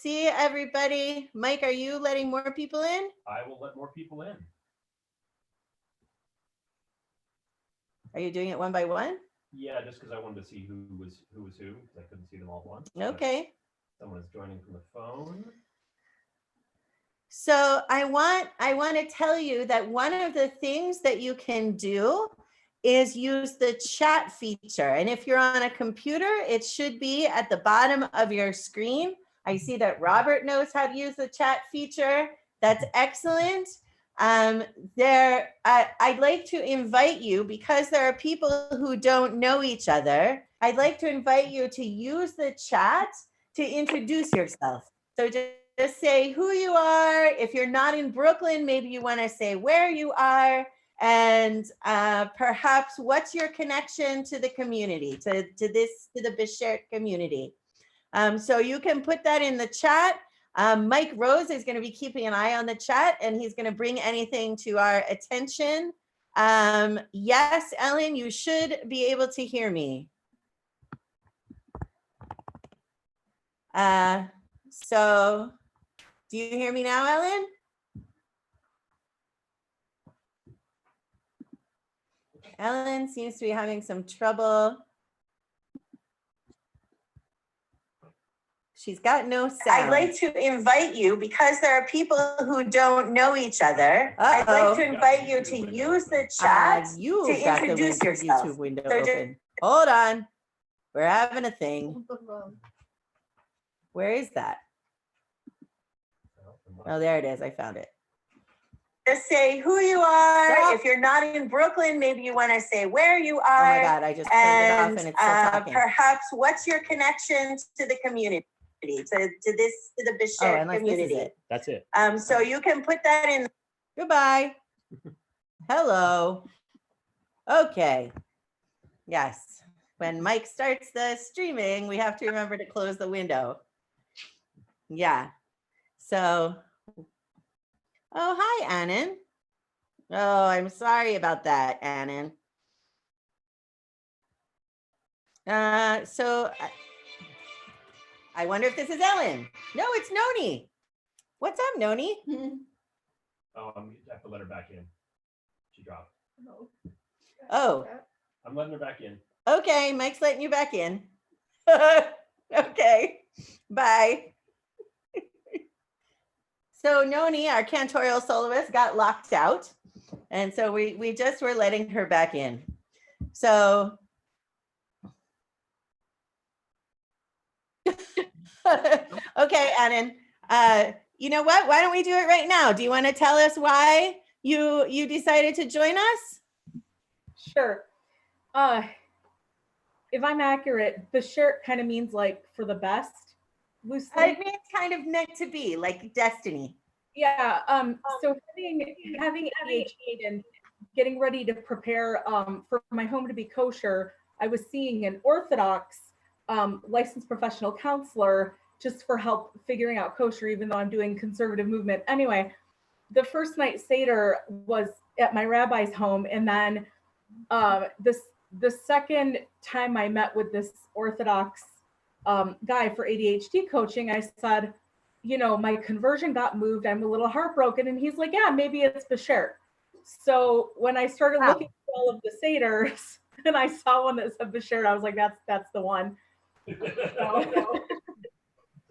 see everybody. Mike, are you letting more people in? I will let more people in. Are you doing it one by one? Yeah, just because I wanted to see who was who, because I couldn't see them all at once. Okay. Someone is joining from the phone. So I want to tell you that one of the things that you can do is use the chat feature. And if you're on a computer, it should be at the bottom of your screen. I see that Robert knows how to use the chat feature. That's excellent. I'd like to invite you, because there are people who don't know each other, I'd like to invite you to use the chat to introduce yourself. So just say who you are. If you're not in Brooklyn, maybe you want to say where you are, and perhaps what's your connection to the community, to the Beshert community. So you can put that in the chat. Mike Rose is going to be keeping an eye on the chat, and he's going to bring anything to our attention. Yes, Ellen, you should be able to hear me. So do you hear me now, Ellen? Ellen seems to be having some trouble. She's got no sound. I'd like to invite you, because there are people who don't know each other. I'd like to invite you to use the chat to introduce yourself. YouTube window open. Hold on. We're having a thing. Where is that? Oh, there it is. I found it. Just say who you are. Stop. If you're not in Brooklyn, maybe you want to say where you are. Oh my God, I just turned it off and it's still talking. Perhaps what's your connection to the community, to the Beshert community. That's it. So you can put that in. Goodbye. Hello. Okay. Yes. When Mike starts the streaming, we have to remember to close the window. Yeah. So, oh, hi, Annan. Oh, I'm sorry about that, Annan. So I wonder if this is Ellen. No, it's Noni. What's up, Noni? Oh, I have to let her back in. She dropped. Oh. I'm letting her back in. Okay, Mike's letting you back in. Okay, bye. So Noni, our cantorial soloist, got locked out. And so we just were letting her back in. So, okay, Annan, you know what? Why don't we do it right now? Do you want to tell us why you decided to join us? Sure. If I'm accurate, Beshert kind of means like for the best. It means kind of meant to be, like destiny. Yeah. So having ADHD and getting ready to prepare for my home to be kosher, I was seeing an Orthodox licensed professional counselor just for help figuring out kosher, even though I'm doing conservative movement. Anyway, the first night Seder was at my rabbi's home, and then the second time I met with this Orthodox guy for ADHD coaching, I said, you know, my conversion got moved. I'm a little heartbroken. And he's like, yeah, maybe it's Beshert. So when I started looking at all of the Seders and I saw one that said Beshert, I was like, that's the one. That's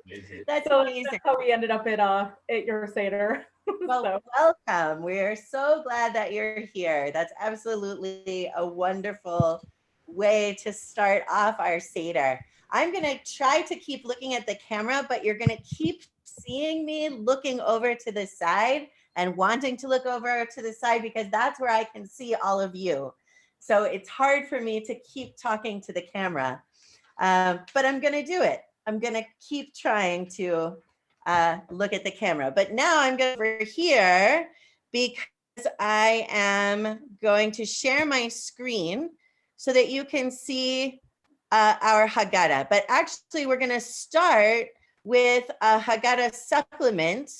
amazing. That's how we ended up at your Seder. Well, welcome. We're so glad that you're here. That's absolutely a wonderful way to start off our Seder. I'm going to try to keep looking at the camera, but you're going to keep seeing me looking over to the side and wanting to look over to the side, because that's where I can see all of you. So it's hard for me to keep talking to the camera, but I'm going to do it. I'm going to keep trying to look at the camera, but now I'm going over here because I am going to share my screen so that you can see our Haggadah. But actually, we're going to start with a Haggadah supplement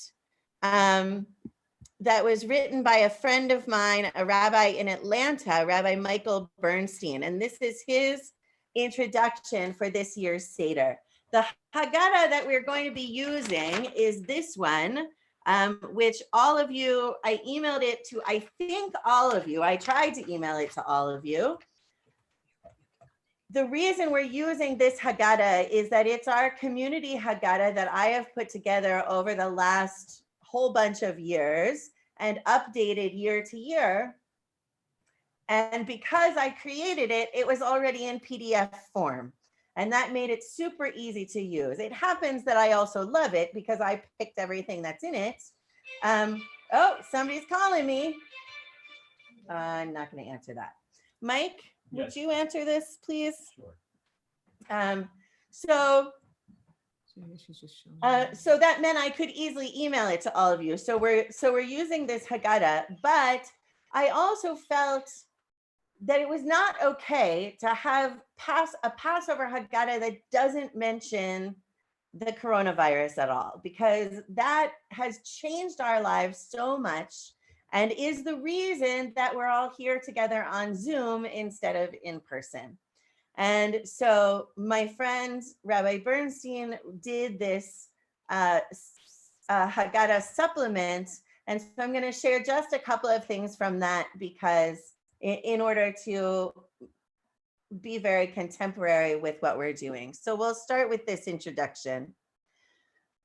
that was written by a friend of mine, a rabbi in Atlanta, Rabbi Michael Bernstein. And this is his introduction for this year's Seder. The Haggadah that we're going to be using is this one, which all of you, I emailed it to, I think all of you, I tried to email it to all of you. The reason we're using this Haggadah is that it's our community Haggadah that I have put together over the last whole bunch of years and updated year to year. And because I created it, it was already in PDF form. And that made it super easy to use. It happens that I also love it because I picked everything that's in it. Oh, somebody's calling me. I'm not going to answer that. Mike, Yes. would you answer this, please? Sure. So that meant I could easily email it to all of you. So we're using this Haggadah, but I also felt that it was not okay to have a Passover Haggadah that doesn't mention the coronavirus at all, because that has changed our lives so much and is the reason that we're all here together on Zoom instead of in person. And so my friend Rabbi Bernstein did this Haggadah supplement. And so I'm going to share just a couple of things from that, because in order to be very contemporary with what we're doing. So we'll start with this introduction.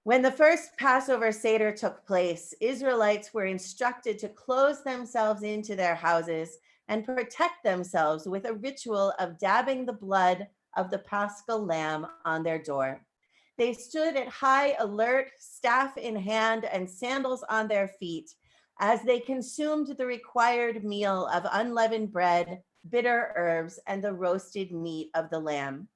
When the first Passover Seder took place, Israelites were instructed to close themselves into their houses and protect themselves with a ritual of dabbing the blood of the Paschal lamb on their door. They stood at high alert, staff in hand and sandals on their feet, as they consumed the required meal of unleavened bread, bitter herbs, and the roasted meat of the lamb.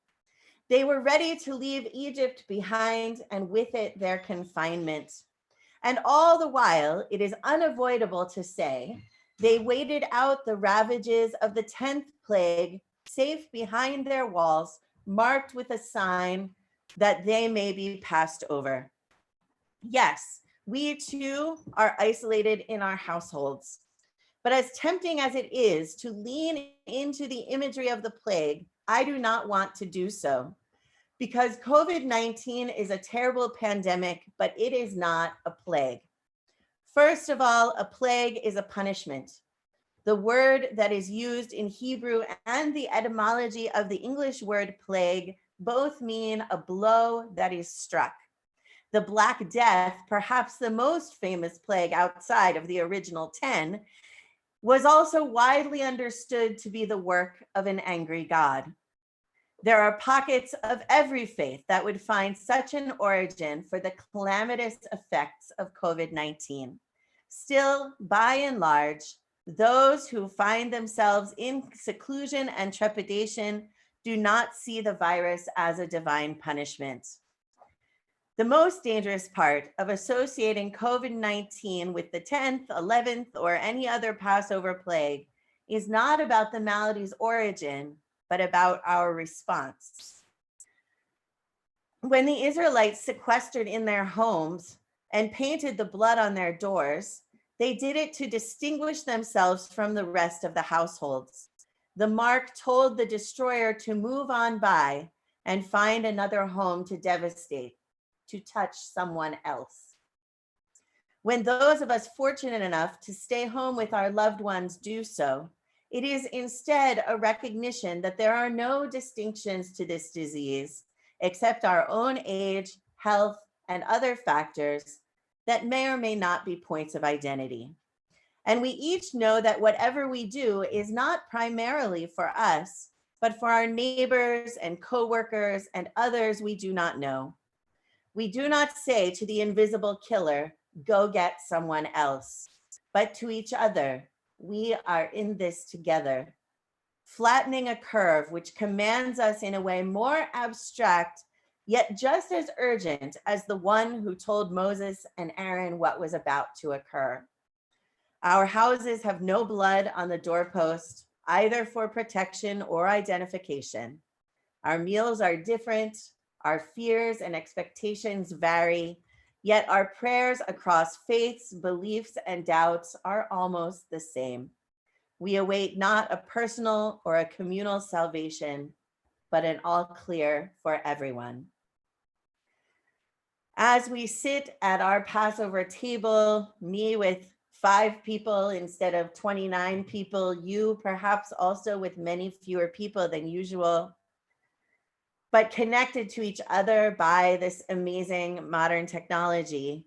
They were ready to leave Egypt behind, and with it their confinement. And all the while, it is unavoidable to say, they waited out the ravages of the 10th plague, safe behind their walls, marked with a sign that they may be passed over. Yes, we too are isolated in our households. But as tempting as it is to lean into the imagery of the plague, I do not want to do so. Because COVID-19 is a terrible pandemic, but it is not a plague. First of all, a plague is a punishment. The word that is used in Hebrew and the etymology of the English word plague both mean a blow that is struck. The Black Death, perhaps the most famous plague outside of the original 10, was also widely understood to be the work of an angry God. There are pockets of every faith that would find such an origin for the calamitous effects of COVID-19. Still, by and large, those who find themselves in seclusion and trepidation do not see the virus as a divine punishment. The most dangerous part of associating COVID-19 with the 10th, 11th, or any other Passover plague is not about the malady's origin, but about our response. When the Israelites sequestered in their homes and painted the blood on their doors, they did it to distinguish themselves from the rest of the households. The mark told the destroyer to move on by and find another home to devastate, to touch someone else. When those of us fortunate enough to stay home with our loved ones do so, it is instead a recognition that there are no distinctions to this disease except our own age, health, and other factors that may or may not be points of identity. And we each know that whatever we do is not primarily for us, but for our neighbors and coworkers and others we do not know. We do not say to the invisible killer, go get someone else, but to each other, we are in this together. Flattening a curve which commands us in a way more abstract, yet just as urgent as the one who told Moses and Aaron what was about to occur. Our houses have no blood on the doorpost, either for protection or identification. Our meals are different, our fears and expectations vary, yet our prayers across faiths, beliefs, and doubts are almost the same. We await not a personal or a communal salvation, but an all clear for everyone. As we sit at our Passover table, me with 5 people instead of 29 people, you perhaps also with many fewer people than usual, but connected to each other by this amazing modern technology,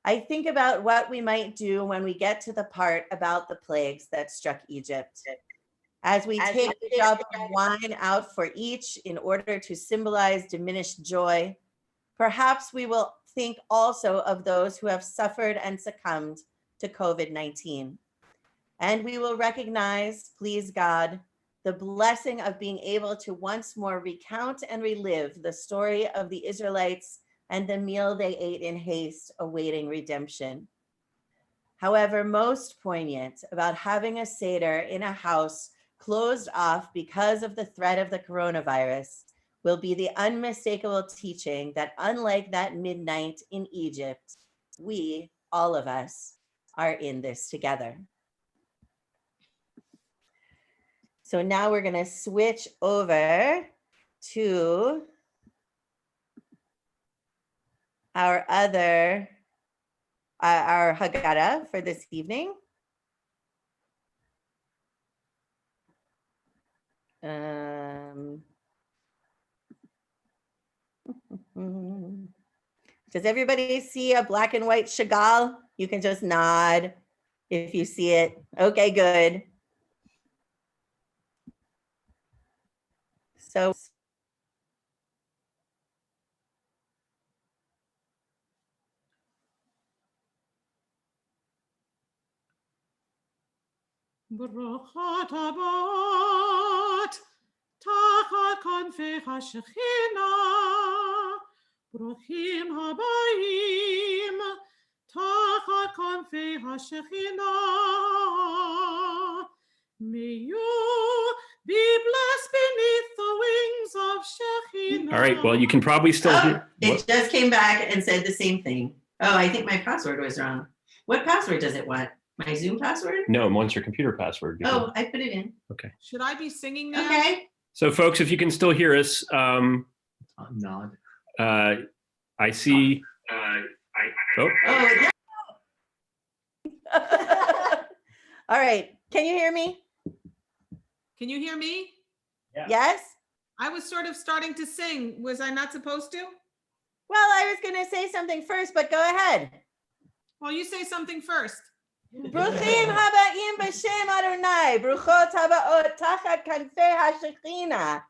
I think about what we might do when we get to the part about the plagues that struck Egypt. As we take a drop of wine out for each in order to symbolize diminished joy, perhaps we will think also of those who have suffered and succumbed to COVID-19. And we will recognize, please God, the blessing of being able to once more recount and relive the story of the Israelites and the meal they ate in haste, awaiting redemption. However, most poignant about having a Seder in a house closed off because of the threat of the coronavirus will be the unmistakable teaching that unlike that midnight in Egypt, we, all of us, are in this together. So now we're going to switch over to our Haggadah for this evening. Does everybody see a black and white Chagall? You can just nod if you see it. Okay, good. So ברוכות הבאות, תחת כנפי השכינה, ברוכים הבאים, תחת כנפי השכינה. May you be blessed beneath the wings of Shekhinah. All right, well, you can probably still hear. It just came back and said the same thing. Oh, I think my password was wrong. What password does it want? My Zoom password? No, it wants your computer password. Oh, I put it in. Okay. Should I be singing now? Okay. So folks, if you can still hear us, Nod. I see. Oh, Oh, yeah. All right. Can you hear me? Can you hear me? Yeah. Yes? I was sort of starting to sing. Was I not supposed to? Well, I was going to say something first, but go ahead. Well, you say something first. Bruchim haba'im b'shem Adonai, bruchot haba'ot tachat kanfei hashekhinah.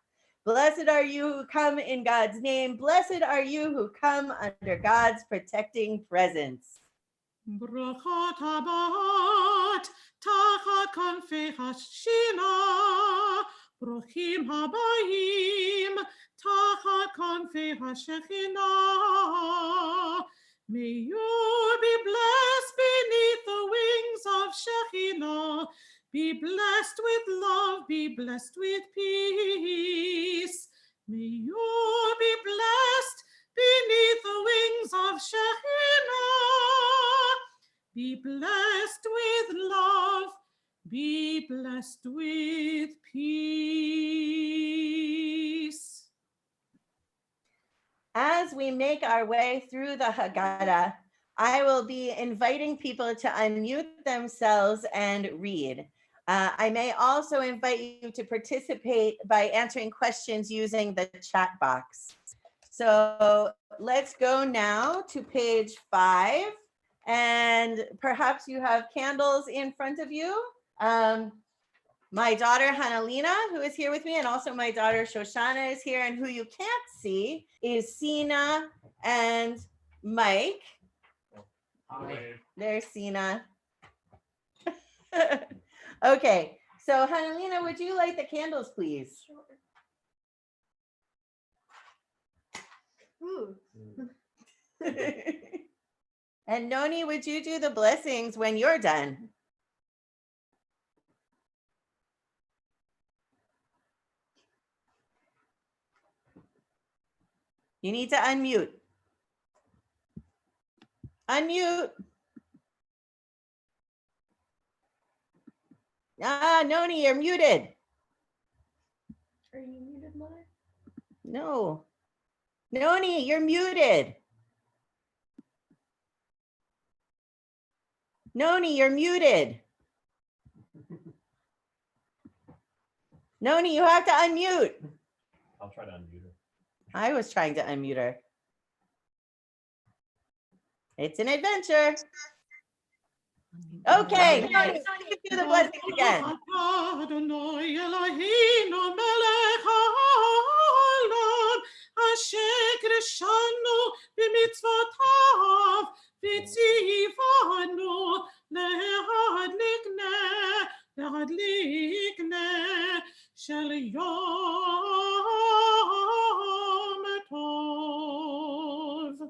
Blessed are you who come in God's name. Blessed are you who come under God's protecting presence. ברוכות הבאות, תחת כנפי השכינה, ברוכים הבאים, תחת כנפי השכינה. May you be blessed beneath the wings of Shekhinah. Be blessed with love, be blessed with peace. May you be blessed beneath the wings of Shekhinah. Be blessed with love, be blessed with peace. As we make our way through the Haggadah, I will be inviting people to unmute themselves and read. I may also invite you to participate by answering questions using the chat box. So let's go now to page 5, and perhaps you have candles in front of you. My daughter Hanalina, who is here with me, and also my daughter Shoshana is here, and who you can't see is Sina and Mike. Hi. There's Sina. Okay, so Hanalina, would you light the candles, please? And Noni, would you do the blessings when you're done? You need to unmute. Unmute. Ah, Noni, you're muted. Are you muted, Mother? No. Noni, you're muted. Noni, you're muted. Noni, you have to unmute. I'll try to unmute her. I was trying to unmute her. It's an adventure. Okay, Noni, you can do the blessings again. Adonai Eloheinu melech haolam, asher krishanu b'mitzvotav, v'tzivanu להדליק נר של יום טוב.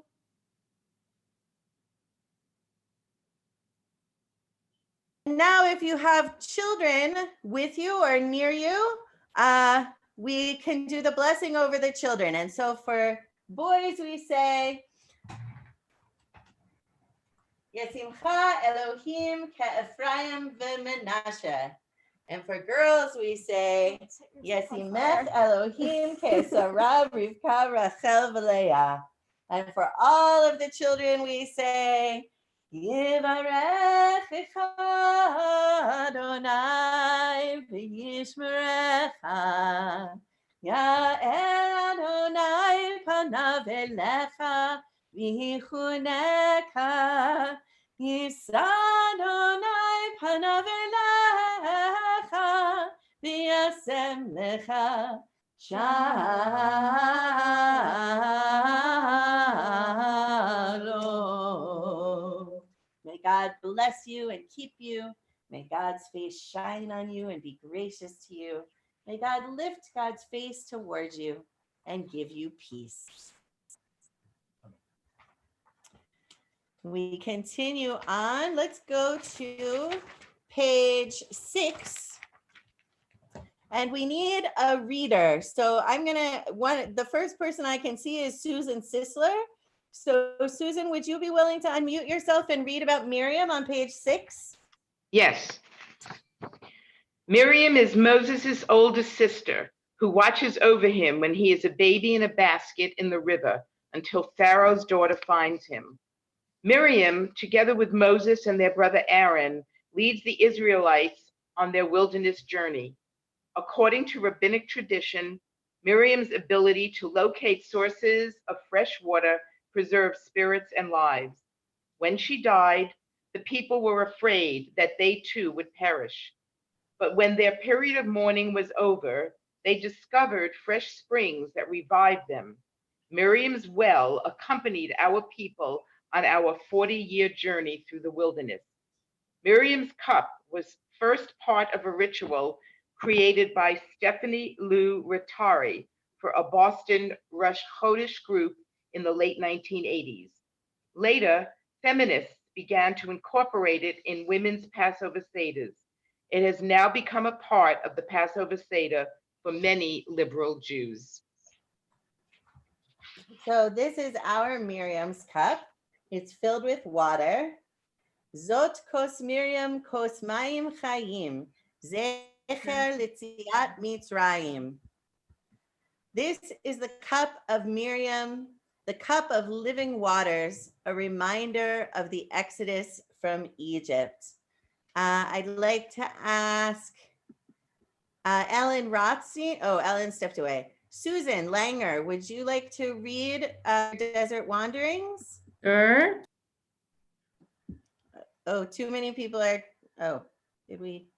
Now, if you have children with you or near you, we can do the blessing over the children. And so for boys, we say, Yesimcha Elohim Ke'Ephraim V'Menashe. And for girls, we say, Yesimech Elohim Ke'Sarah Rivka Rachel V'Leah. And for all of the children, we say, Yivarechecha Adonai v'yishmerecha. Ya'er Adonai panav elecha v'yichuneka. Yisa Adonai panav elecha v'yasem lecha shalom. May God bless you and keep you. May God's face shine on you and be gracious to you. May God lift God's face towards you and give you peace. We continue on. Let's go to page 6. And we need a reader. So the first person I can see is Susan Sisler. So Susan, would you be willing to unmute yourself and read about Miriam on page 6? Yes. Miriam is Moses' oldest sister, who watches over him when he is a baby in a basket in the river until Pharaoh's daughter finds him. Miriam, together with Moses and their brother Aaron, leads the Israelites on their wilderness journey. According to rabbinic tradition, Miriam's ability to locate sources of fresh water preserved spirits and lives. When she died, the people were afraid that they too would perish. But when their period of mourning was over, they discovered fresh springs that revived them. Miriam's well accompanied our people on our 40-year journey through the wilderness. Miriam's cup was first part of a ritual created by Stephanie Lou Rattari for a Boston Rosh Chodesh group in the late 1980s. Later, feminists began to incorporate it in women's Passover Seders. It has now become a part of the Passover Seder for many liberal Jews. So this is our Miriam's cup. It's filled with water. Zot kos Miriam kos mayim chayim, zecher l'tziat Mitzrayim. This is the cup of Miriam, the cup of living waters, a reminder of the Exodus from Egypt. I'd like to ask Ellen Rothstein. Oh, Ellen stepped away. Susan Langer, would you like to read Desert Wanderings? Sure. Oh, too many people are, did we?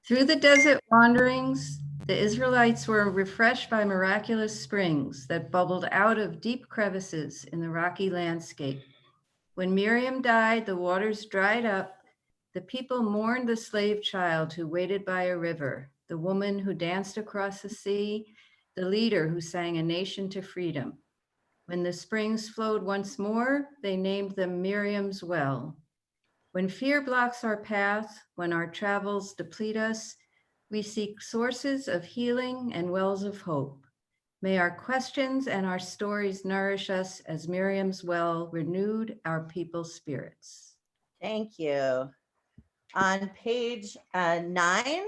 Through the desert wanderings, the Israelites were refreshed by miraculous springs that bubbled out of deep crevices in the rocky landscape. When Miriam died, the waters dried up. The people mourned the slave child who waited by a river, the woman who danced across the sea, the leader who sang a nation to freedom. When the springs flowed once more, they named them Miriam's Well. When fear blocks our path, when our travels deplete us, we seek sources of healing and wells of hope. May our questions and our stories nourish us as Miriam's Well renewed our people's spirits. Thank you. On page 9,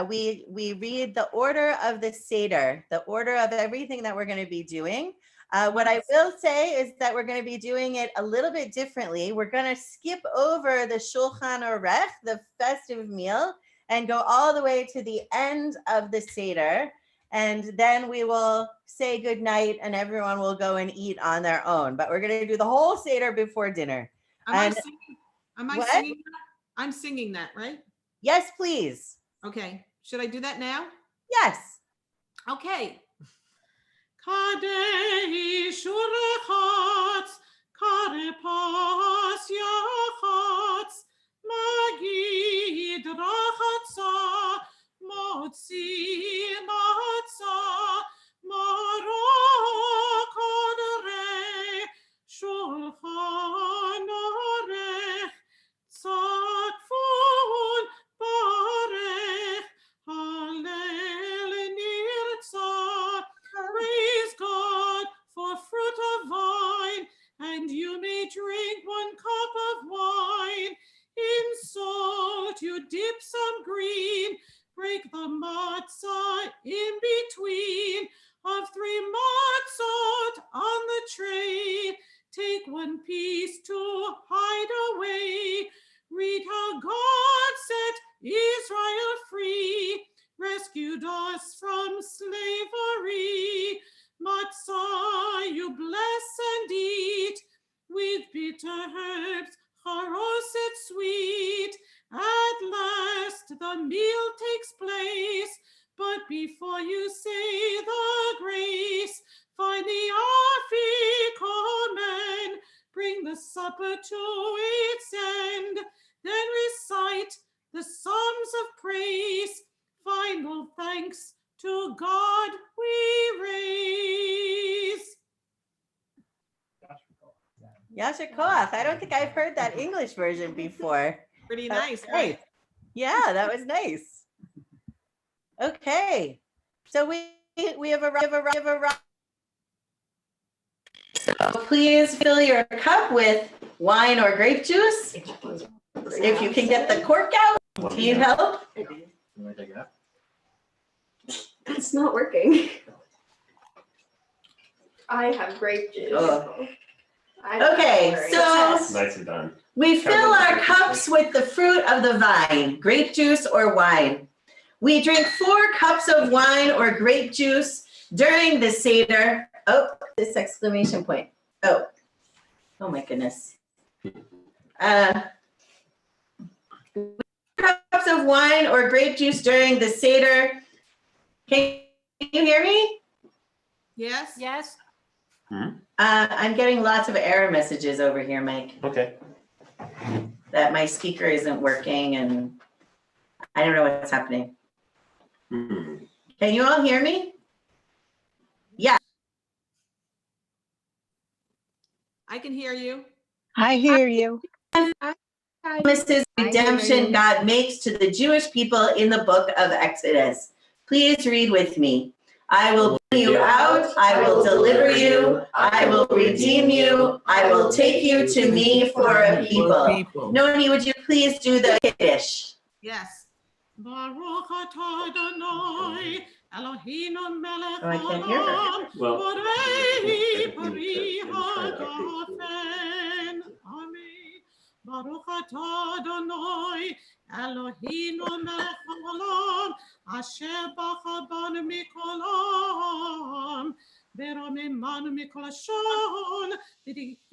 we read the order of the Seder, the order of everything that we're going to be doing. What I will say is that we're going to be doing it a little bit differently. We're going to skip over the Shulchan Orech, the festive meal, and go all the way to the end of the Seder. And then we will say goodnight and everyone will go and eat on their own. But we're going to do the whole Seder before dinner. Am I What? singing that? I'm singing that, right? Yes, please. Okay. Should I do that now? Yes. Okay. Kadesh urechatz, karepas yachatz, magid rachatza, motzi matzah, marok odrei, shulchan orech, tzadfun barech, Hallel nirtzah. Praise God for fruit of vine, and you may drink 1 cup of wine. In salt you dip some green, break the matzah in between. Of 3 matzot on the tray, take 1 piece to hide away. Read how God set Israel free, rescued us from slavery. Matzah you bless and eat, with bitter herbs, charoset sweet. At last the meal takes place, but before you say the grace, find the afikomen, bring the supper to its end, then recite the Psalms of praise. Final thanks to God we raise. Yasher Koach. I don't think I've heard that English version before. Pretty That nice, was right? Yeah, that was nice. Okay, so we have a. So please fill your cup with wine or grape juice. If you can get the cork out, do you help? It's not working. I have grape juice. Oh. I don't Okay, worry. so Nicely done. we fill our cups with the fruit of the vine, grape juice or wine. We drink 4 cups of wine or grape juice during the Seder. Oh, this exclamation point. Oh my goodness. Cups of wine or grape juice during the Seder. Can you hear me? Yes? Yes. I'm getting lots of error messages over here, Mike, Okay. that my speaker isn't working and I don't know what's happening. Can you all hear me? Yeah. I can hear you. I hear you. Promises redemption God makes to the Jewish people in the book of Exodus. Please read with me. I will bring you out, I will deliver you, I will redeem you, I will take you to me for a people. Noni, would you please do the Kiddush? Yes. Baruch atah Adonai, Eloheinu melech Oh, I can't hear her. haolam, Well, borei pari hagafen. Amen. Baruch atah Adonai, Eloheinu melech haolam, asher bacha banu mikol ha'am, ורוממנו מכל לשון,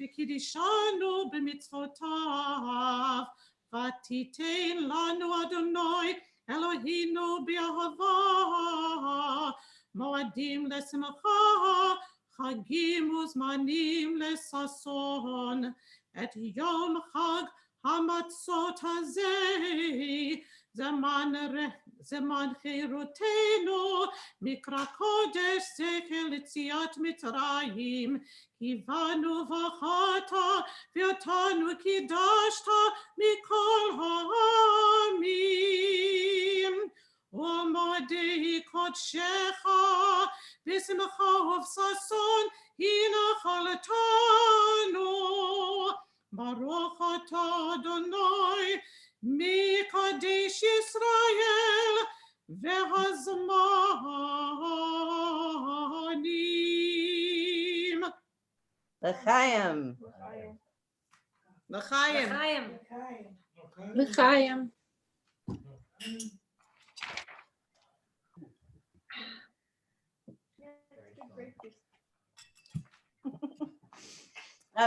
וקידשנו במצוותיו. ותיתן לנו אדוני אלוהינו באהבה, מועדים לשמחה, חגים וזמנים לששון. את יום חג המצות הזה, זמן חירותנו, מקרא קודש זכר ליציאת מצרים, קיוונו בחרת ואותנו קידשת מכל העמים. ומועדי קודשך בשמחה ובששון הנחלתנו. ברוך אתה אדוני מקדש ישראל והזמנים. L'chaim. L'chaim. L'chaim.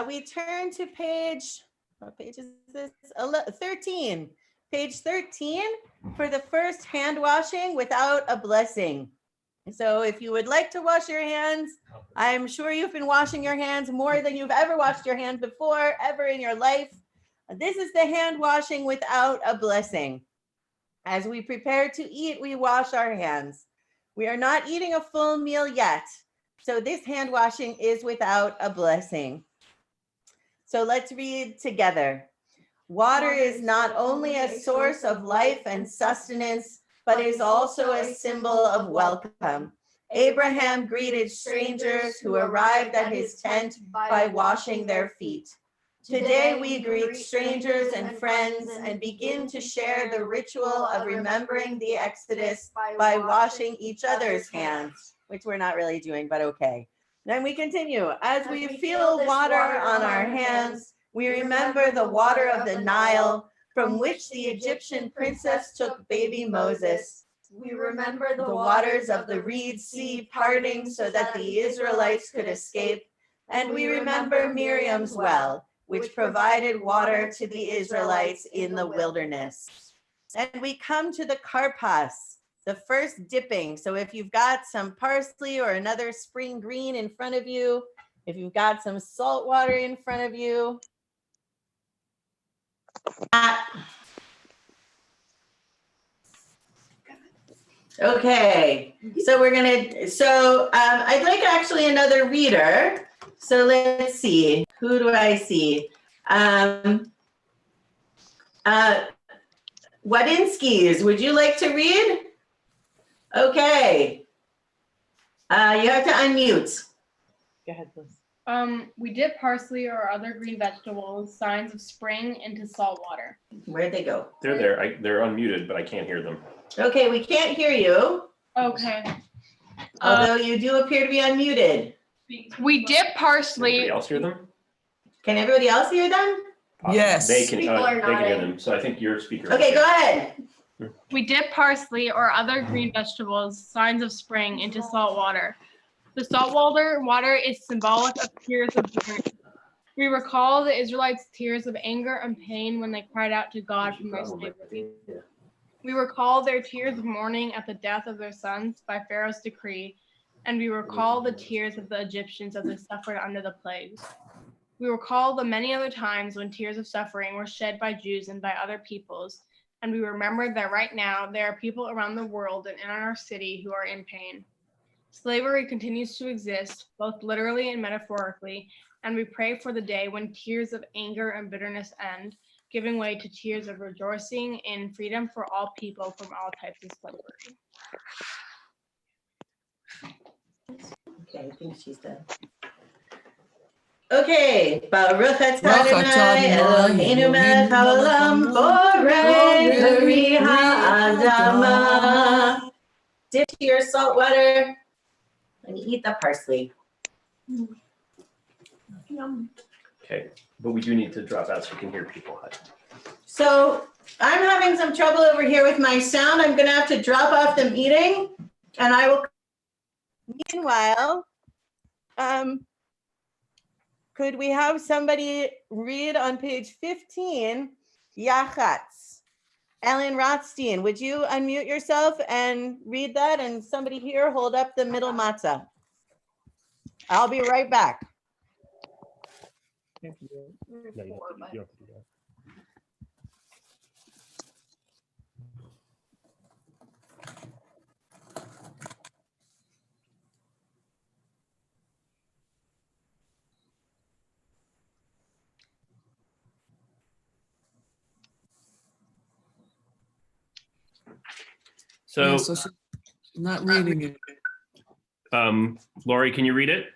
We turn to page, what page is this? 13. Page 13 for the first hand washing without a blessing. So if you would like to wash your hands, I'm sure you've been washing your hands more than you've ever washed your hands before, ever in your life. This is the hand washing without a blessing. As we prepare to eat, we wash our hands. We are not eating a full meal yet. So this hand washing is without a blessing. So let's read together. Water is not only a source of life and sustenance, but is also a symbol of welcome. Abraham greeted strangers who arrived at his tent by washing their feet. Today we greet strangers and friends and begin to share the ritual of remembering the Exodus by washing each other's hands, which we're not really doing, but okay. Then we continue. As we feel water on our hands, we remember the water of the Nile, from which the Egyptian princess took baby Moses. We remember the waters of the Reed Sea parting so that the Israelites could escape. And we remember Miriam's well, which provided water to the Israelites in the wilderness. And we come to the karpas, the first dipping. So if you've got some parsley or another spring green in front of you, if you've got some salt water in front of you. Okay, so I'd like actually another reader. So let's see, who do I see? Wadinskis, would you like to read? Okay. You have to unmute. Go ahead, Liz. We dip parsley or other green vegetables, signs of spring, into salt water. Where'd they go? They're there. They're unmuted, but I can't hear them. Okay, we can't hear you. Okay. Although you do appear to be unmuted. We dip Can parsley. anybody else hear them? Can everybody else hear them? Yes. They can People are hear nodding. them. So I think your speaker. Okay, go ahead. We dip parsley or other green vegetables, signs of spring, into salt water. The salt water is symbolic of tears of bitterness. We recall the Israelites' tears of anger and pain when they cried out to God from their slavery. We recall their tears of mourning at the death of their sons by Pharaoh's decree, and we recall the tears of the Egyptians as they suffered under the plagues. We recall the many other times when tears of suffering were shed by Jews and by other peoples, and we remember that right now there are people around the world and in our city who are in pain. Slavery continues to exist, both literally and metaphorically, and we pray for the day when tears of anger and bitterness end, giving way to tears of rejoicing in freedom for all people from all types of slavery. Okay, I think she's done. Okay, Baruch atah Adonai Eloheinu melech haolam borei peri ha'adama. Dip to your salt water and eat the parsley. Okay, but we do need to drop out so we can hear people. So I'm having some trouble over here with my sound. I'm gonna have to drop off the meeting and I will. Meanwhile, could we have somebody read on page 15, Yachatz? Ellen Rothstein, would you unmute yourself and read that? And somebody here hold up the middle matzah. I'll be right back. No, you don't have to do that. So, she's not reading it. Lori, can you read it?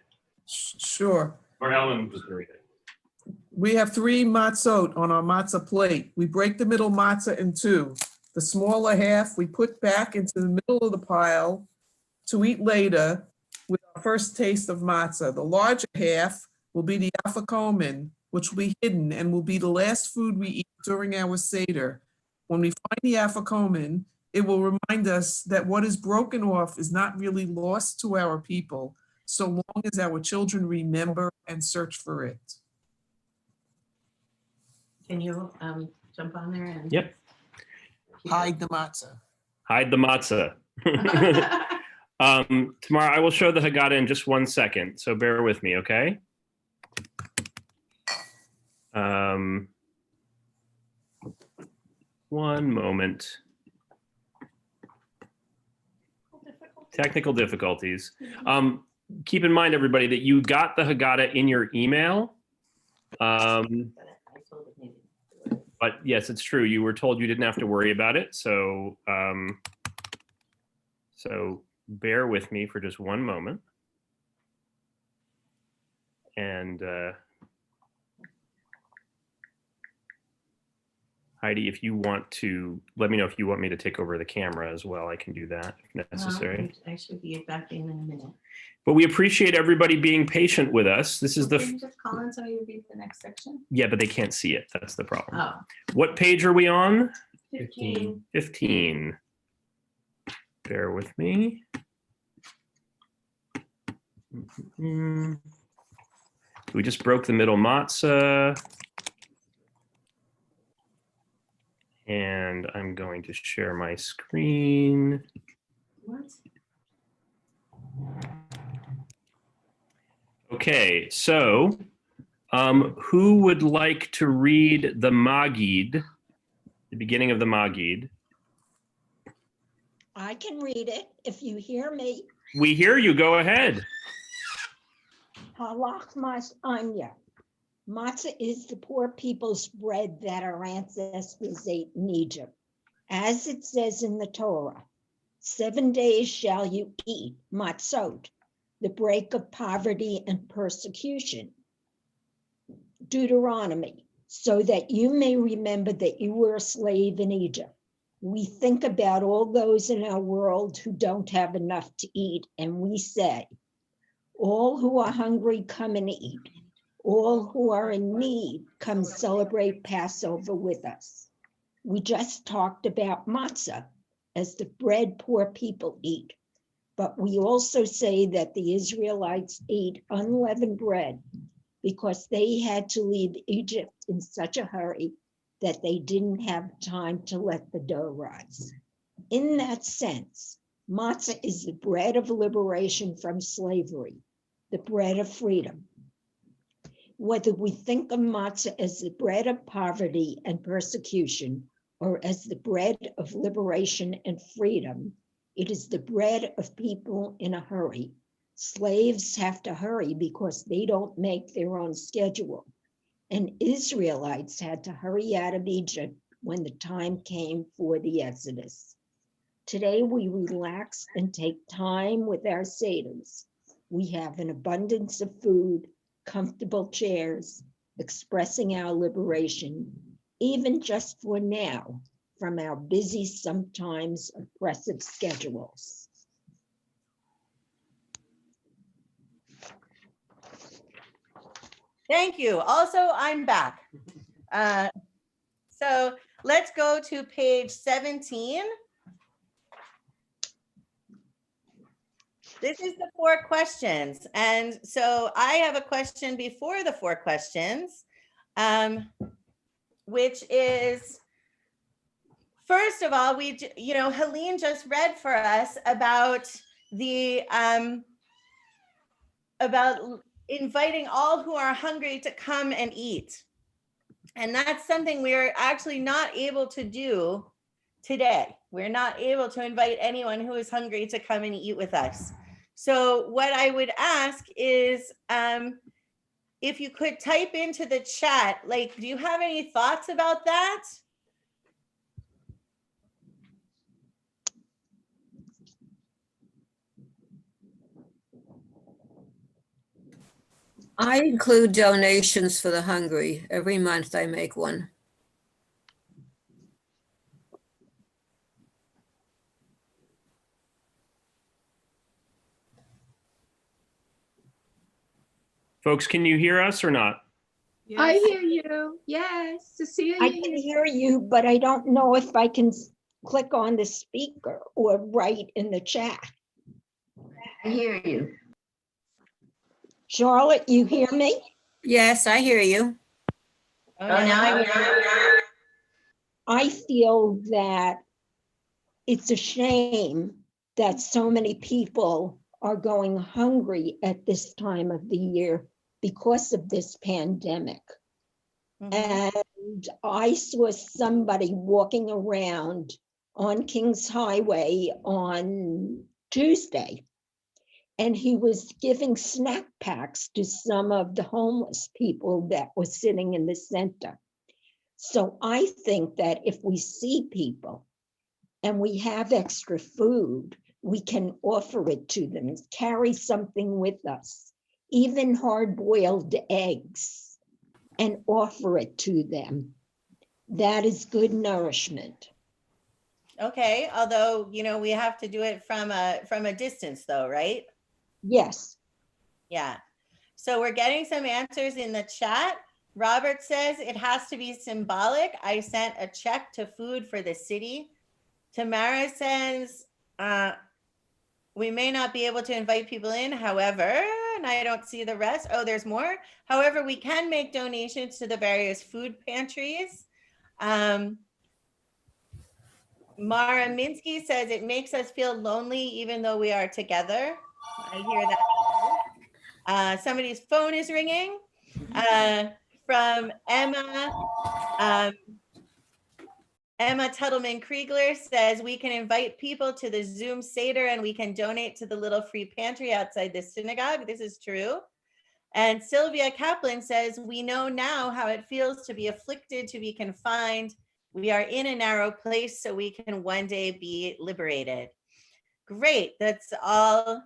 Sure. Or Ellen was going to read it. We have 3 matzot on our matzah plate. We break the middle matzah in 2. The smaller half we put back into the middle of the pile to eat later with our first taste of matzah. The larger half will be the afikomen, which will be hidden and will be the last food we eat during our Seder. When we find the afikomen, it will remind us that what is broken off is not really lost to our people, so long as our children remember and search for it. Can you jump on there and Yep. Hide the matzah. Hide the matzah. Tomorrow I will show the Haggadah in just 1 second, so bear with me, okay? One moment. Technical difficulties. Keep in mind, everybody, that you got the Haggadah in your email. But yes, it's true. You were told you didn't have to worry about it. So, so bear with me for just one moment. And Heidi, if you want to, let me know if you want me to take over the camera as well. I can do that if necessary. I should be back in a minute. But we appreciate everybody being patient with us. This is Can you just call in so you read the next section? Yeah, but they can't see it. That's the problem. Oh. What page are we on? 15. 15. Bear with me. We just broke the middle matzah. And I'm going to share my screen. What? Okay, so who would like to read the Magid, the beginning of the Magid? I can read it if you hear me. We hear you. Go ahead. Halach mas anya. Matzah is the poor people's bread that our ancestors ate in Egypt. As it says in the Torah, 7 days shall you eat matzot, the break of poverty and persecution. Deuteronomy, so that you may remember that you were a slave in Egypt. We think about all those in our world who don't have enough to eat, and we say, all who are hungry, come and eat. All who are in need, come celebrate Passover with us. We just talked about matzah as the bread poor people eat, but we also say that the Israelites ate unleavened bread because they had to leave Egypt in such a hurry that they didn't have time to let the dough rise. In that sense, matzah is the bread of liberation from slavery, the bread of freedom. Whether we think of matzah as the bread of poverty and persecution or as the bread of liberation and freedom, it is the bread of people in a hurry. Slaves have to hurry because they don't make their own schedule. And Israelites had to hurry out of Egypt when the time came for the Exodus. Today we relax and take time with our Seders. We have an abundance of food, comfortable chairs, expressing our liberation, even just for now, from our busy, sometimes oppressive schedules. Thank you. Also, I'm back. So let's go to page 17. This is the 4 questions. And so I have a question before the 4 questions, which is, first of all, Helene just read for us about about inviting all who are hungry to come and eat. And that's something we're actually not able to do today. We're not able to invite anyone who is hungry to come and eat with us. So what I would ask is, if you could type into the chat, like, do you have any thoughts about that? I include donations for the hungry. Every month I make one. Folks, can you hear us or not? I hear you. Yes, Cecilia. I can hear you, but I don't know if I can click on the speaker or write in the chat. I hear you. Charlotte, you hear me? Yes, I hear you. Oh, now I hear. I feel that it's a shame that so many people are going hungry at this time of the year because of this pandemic. And I saw somebody walking around on Kings Highway on Tuesday, and he was giving snack packs to some of the homeless people that were sitting in the center. So I think that if we see people and we have extra food, we can offer it to them, carry something with us, even hard-boiled eggs, and offer it to them. That is good nourishment. Okay, although, you know, we have to do it from a distance though, right? Yes. Yeah. So we're getting some answers in the chat. Robert says it has to be symbolic. I sent a check to Food for the City. Tamara says, we may not be able to invite people in, however, and I don't see the rest. Oh, there's more. However, we can make donations to the various food pantries. Mara Minsky says it makes us feel lonely even though we are together. I hear that. Somebody's phone is ringing. From Emma. Emma Tuttleman Kriegler says we can invite people to the Zoom Seder and we can donate to the little free pantry outside the synagogue. This is true. And Sylvia Kaplan says, we know now how it feels to be afflicted, to be confined. We are in a narrow place so we can one day be liberated. Great, that's all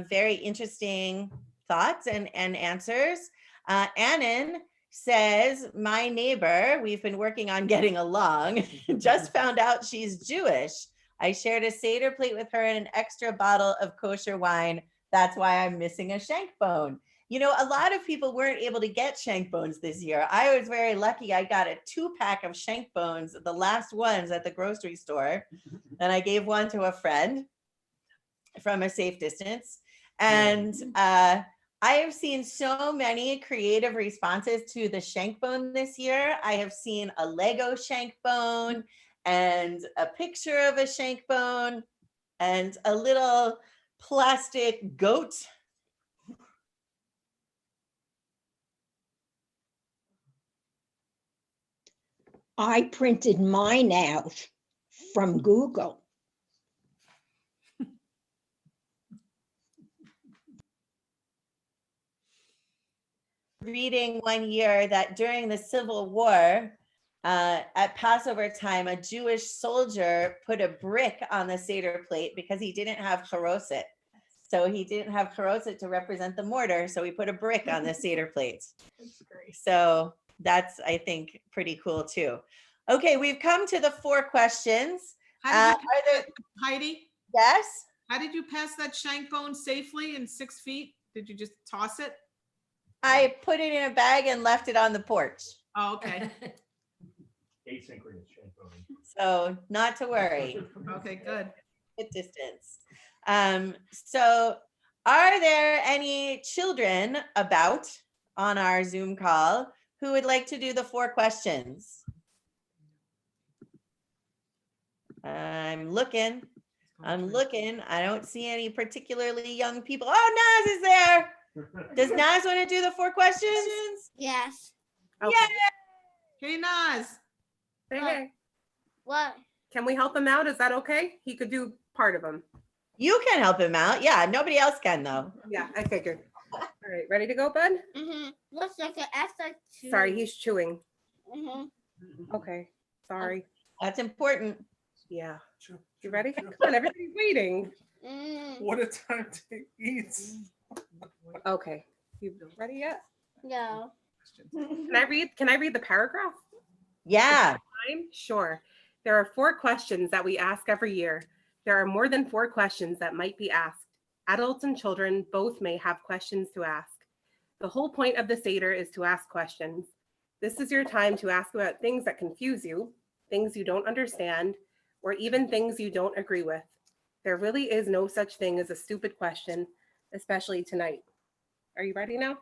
very interesting thoughts and answers. Annan says, my neighbor, we've been working on getting along, just found out she's Jewish. I shared a Seder plate with her and an extra bottle of kosher wine. That's why I'm missing a shank bone. You know, a lot of people weren't able to get shank bones this year. I was very lucky. I got a 2-pack of shank bones, the last ones at the grocery store. And I gave one to a friend from a safe distance. And I have seen so many creative responses to the shank bone this year. I have seen a Lego shank bone and a picture of a shank bone and a little plastic goat. I printed mine out from Google. Reading one year that during the Civil War, at Passover time, a Jewish soldier put a brick on the Seder plate because he didn't have charoset. So he didn't have charoset to represent the mortar, so he put a brick on the Seder plate. So that's, I think, pretty cool too. Okay, we've come to the 4 questions. Heidi? Yes? How did you pass that shank bone safely in 6 feet? Did you just toss it? I put it in a bag and left it on the porch. Oh, okay. Asynchronous shank bone. So not to worry. Okay, good. Good distance. So are there any children about on our Zoom call who would like to do the 4 questions? I'm looking. I don't see any particularly young people. Oh, Naz is there. Does Naz want to do the 4 questions? Yes. Okay. Hey, Naz. Hey. What? Can we help him out? Is that okay? He could do part of them. You can help him out. Yeah, nobody else can though. Yeah, I figured. All right, ready to go, bud? Mm-hmm. Looks like an S2. Sorry, he's chewing. Mm-hmm. Okay, sorry. That's important. Yeah. You ready? Come on, everybody's waiting. What a time to eat. Okay. You ready yet? No. Can I read the paragraph? Yeah. Sure. There are 4 questions that we ask every year. There are more than 4 questions that might be asked. Adults and children both may have questions to ask. The whole point of the Seder is to ask questions. This is your time to ask about things that confuse you, things you don't understand, or even things you don't agree with. There really is no such thing as a stupid question, especially tonight. Are you ready now?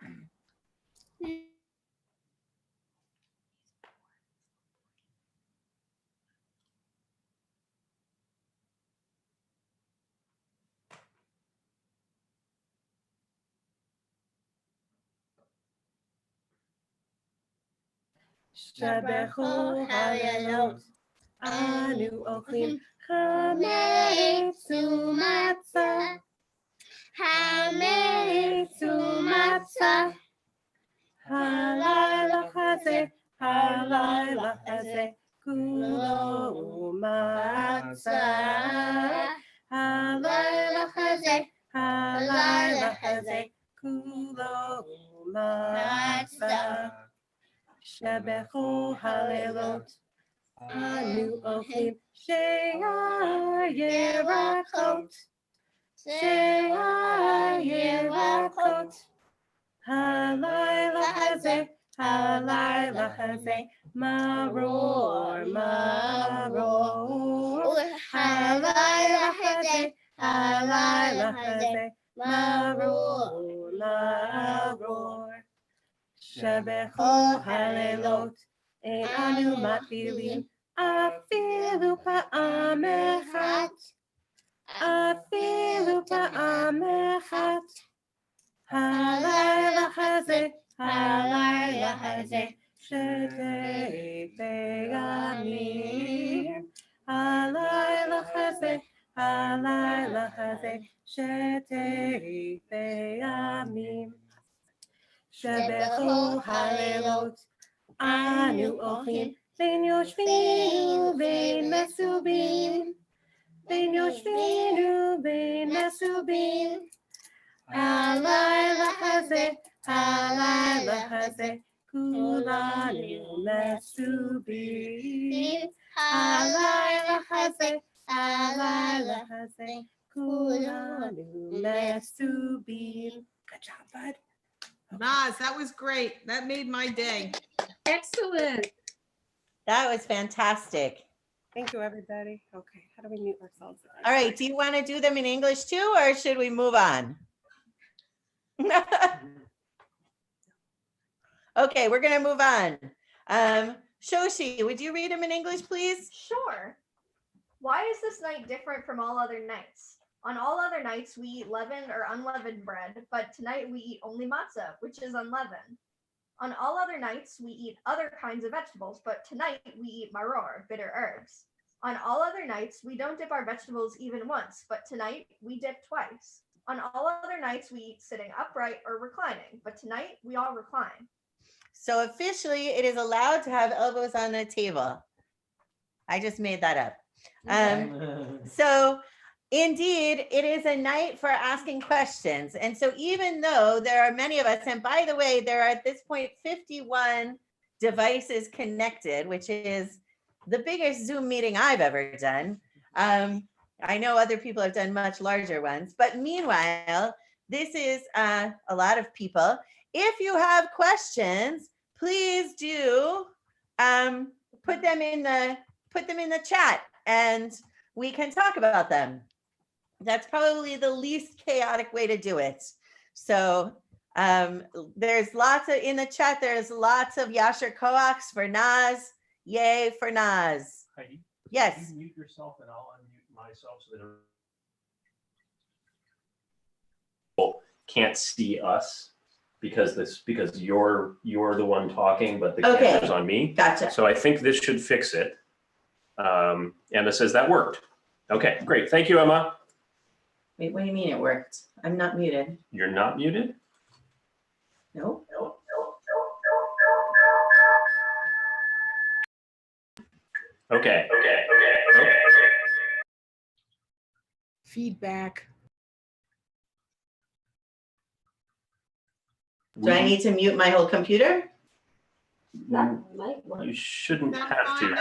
Shabechu Halelot, Anu Ochlim Chametz Umatzah, Chametz Umatzah, Halayla Chazeh, Halayla Chazeh, Kulo Umatzah, Halayla Chazeh, Halayla Chazeh, Kulo Umatzah. Shabechu Halelot, Anu Ochlim She'ar Yerakot, She'ar Yerakot, Halayla Hazeh, Halayla Hazeh, Maror, Maror, Halayla Hazeh, Halayla Hazeh, Maror, Maror. Shabechu Halelot, Ein Anu Matfilim, Afilu Pa'am Echat, Afilu Pa'am Echat, Halayla Hazeh, Halayla Hazeh, Shetei Be'amim, Halayla Hazeh, Halayla Hazeh, Shetei Be'amim. Shabechu Halelot, Anu Ochlim, Vein Yoshvinu, Vein Mesubim, Vein Yoshvinu, Vein Mesubim, Halayla Hazeh, Halayla Hazeh, Kulanu Mesubim, Halayla Hazeh, Halayla Hazeh, Kulanu Mesubim. Good job, bud. Naz, that was great. That made my day. Excellent. That was fantastic. Thank you, everybody. Okay, how do we mute ourselves? All right, do you want to do them in English too, or should we move on? Okay, we're gonna move on. Shoshi, would you read them in English, please? Sure. Why is this night different from all other nights? On all other nights, we eat leavened or unleavened bread, but tonight we eat only matzah, which is unleavened. On all other nights, we eat other kinds of vegetables, but tonight we eat maror, bitter herbs. On all other nights, we don't dip our vegetables even once, but tonight we dip twice. On all other nights, we eat sitting upright or reclining, but tonight we all recline. So officially, it is allowed to have elbows on the table. I just made that up. So indeed, it is a night for asking questions. And so even though there are many of us, and by the way, there are at this point 51 devices connected, which is the biggest Zoom meeting I've ever done. I know other people have done much larger ones, but meanwhile, this is a lot of people. If you have questions, please do put them in the chat and we can talk about them. That's probably the least chaotic way to do it. So there's lots of, in the chat, there's lots of Yasher Koachs for Naz. Yay for Naz. Heidi, yes. you mute yourself and I'll unmute myself so that people can't see us because you're the one talking, but the camera's on me. Gotcha. So I think this should fix it. Emma says that worked. Okay, great. Thank you, Emma. Wait, what do you mean it worked? I'm not muted. You're not muted? No. Okay. Feedback. Do I need to mute my whole computer? You shouldn't have to.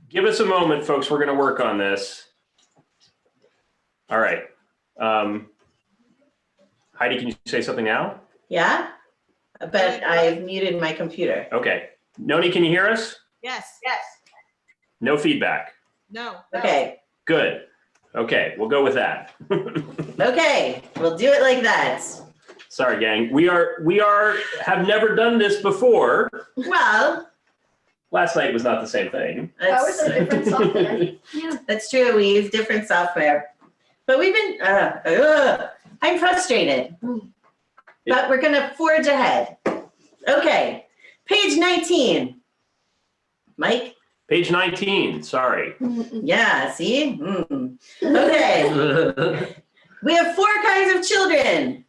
Give us a moment, folks. We're going to work on this. All right. Heidi, can you say something now? Yeah, but I've muted my computer. Okay. Noni, can you hear us? Yes. No feedback. No. Okay. Good. Okay, we'll go with that. Okay, we'll do it like that. Sorry, gang. We have never done this before. Well, Last night was not the same thing. That was a different software. Yeah, that's true. We use different software, but we've been. I'm frustrated, but we're gonna forge ahead. Okay, page 19. Mike. Page 19. Sorry. Yeah. See. Okay. We have 4 kinds of children,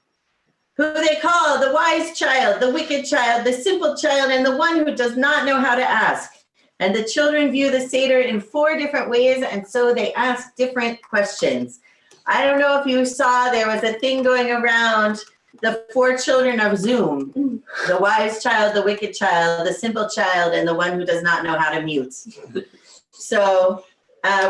who they call the wise child, the wicked child, the simple child, and the one who does not know how to ask. And the children view the Seder in 4 different ways, and so they ask different questions. I don't know if you saw, there was a thing going around, the 4 children of Zoom, the wise child, the wicked child, the simple child, and the one who does not know how to mute. So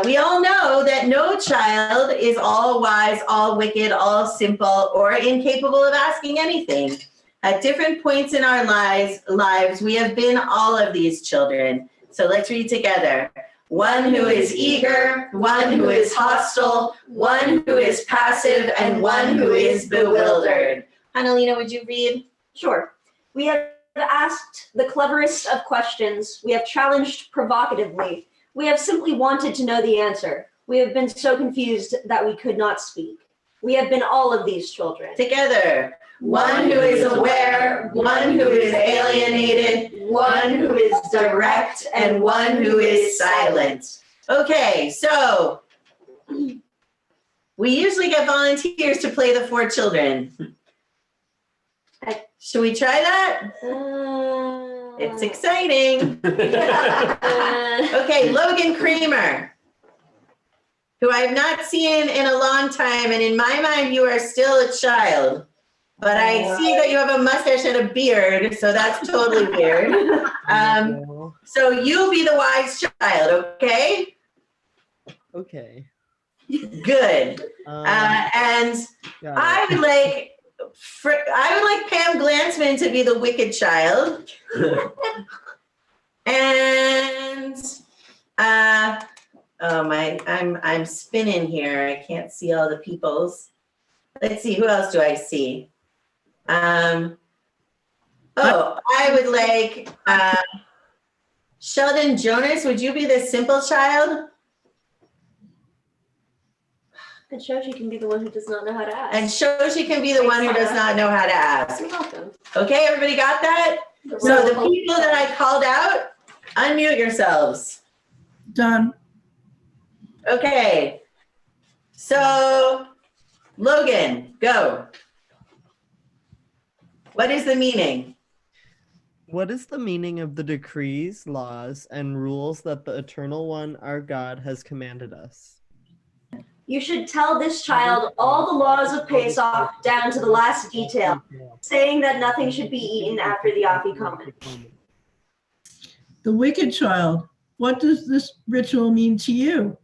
we all know that no child is all wise, all wicked, all simple, or incapable of asking anything. At different points in our lives, we have been all of these children. So let's read together. One who is eager, one who is hostile, one who is passive, and one who is bewildered. Annalena, would you read? Sure. We have asked the cleverest of questions. We have challenged provocatively. We have simply wanted to know the answer. We have been so confused that we could not speak. We have been all of these children. Together. One who is aware, one who is alienated, one who is direct, and one who is silent. Okay, so we usually get volunteers to play the 4 children. Should we try that? It's exciting. Okay, Logan Kramer, who I have not seen in a long time, and in my mind, you are still a child. But I see that you have a mustache and a beard, so that's totally weird. So you be the wise child, okay? Okay. Good. And I would like Pam Glansman to be the wicked child. And I'm spinning here. I can't see all the peoples. Let's see, who else do I see? I would like Sheldon Jonas. Would you be the simple child? And Shoshi can be the one who does not know how to ask. And Shoshi can be the one who does not know how to ask. You're welcome. Okay, everybody got that? So the people that I called out, unmute yourselves. Done. Okay. So, Logan, go. What is the meaning? What is the meaning of the decrees, laws, and rules that the Eternal One, our God, has commanded us? You should tell this child all the laws of Pesach down to the last detail, saying that nothing should be eaten after the Afikomen. The wicked child. What does this ritual mean to you?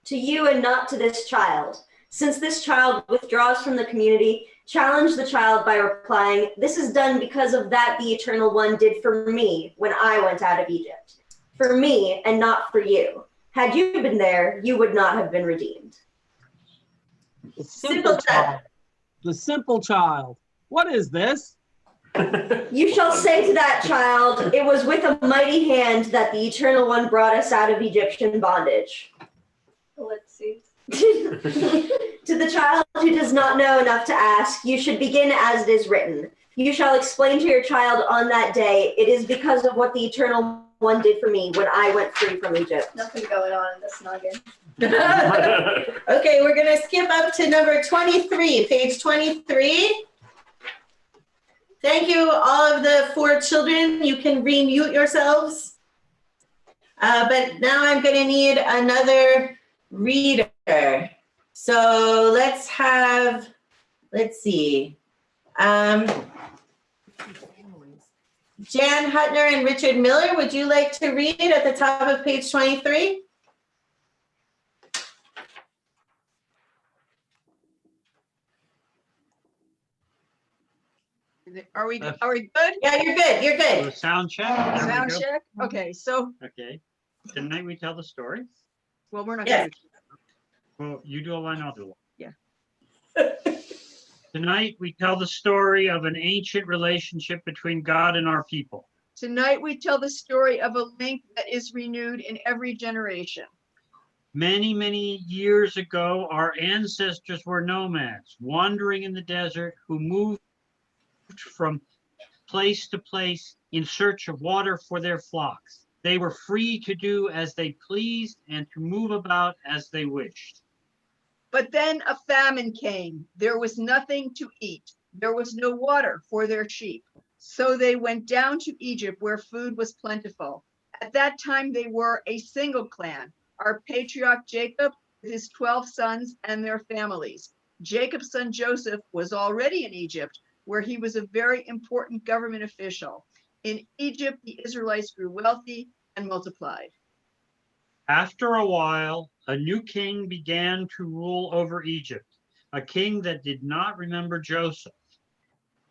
To you and not to this child. Since this child withdraws from the community, challenge the child by replying, "This is done because of that the Eternal One did for me when I went out of Egypt. For me and not for you. Had you been there, you would not have been redeemed." The simple child. The simple child. What is this? You shall say to that child, "It was with a mighty hand that the Eternal One brought us out of Egyptian bondage." Let's see. To the child who does not know enough to ask, you should begin as it is written. You shall explain to your child on that day, "It is because of what the Eternal One did for me when I went free from Egypt." Nothing going on in this noggin. Okay, we're gonna skip up to number 23, page 23. Thank you, all of the 4 children. You can remute yourselves. But now I'm gonna need another reader. So let's see. Jan Hutner and Richard Miller, would you like to read at the top of page 23? Are we That's- good? Yeah, you're good. You're So good. sound check. There we Sound go. check? Okay, so, Okay. Tonight we tell the story. well, we're not Yes. gonna do Well, you do a line, I'll do one. Yeah. Tonight we tell the story of an ancient relationship between God and our people. Tonight, we tell the story of a link that is renewed in every generation. Many, many years ago, our ancestors were nomads, wandering in the desert, who moved from place to place in search of water for their flocks. They were free to do as they pleased and to move about as they wished. But then a famine came. There was nothing to eat. There was no water for their sheep. So they went down to Egypt where food was plentiful. At that time, they were a single clan. Our patriarch Jacob with his 12 sons and their families. Jacob's son Joseph was already in Egypt, where he was a very important government official. In Egypt, the Israelites grew wealthy and multiplied. After a while, a new king began to rule over Egypt, a king that did not remember Joseph.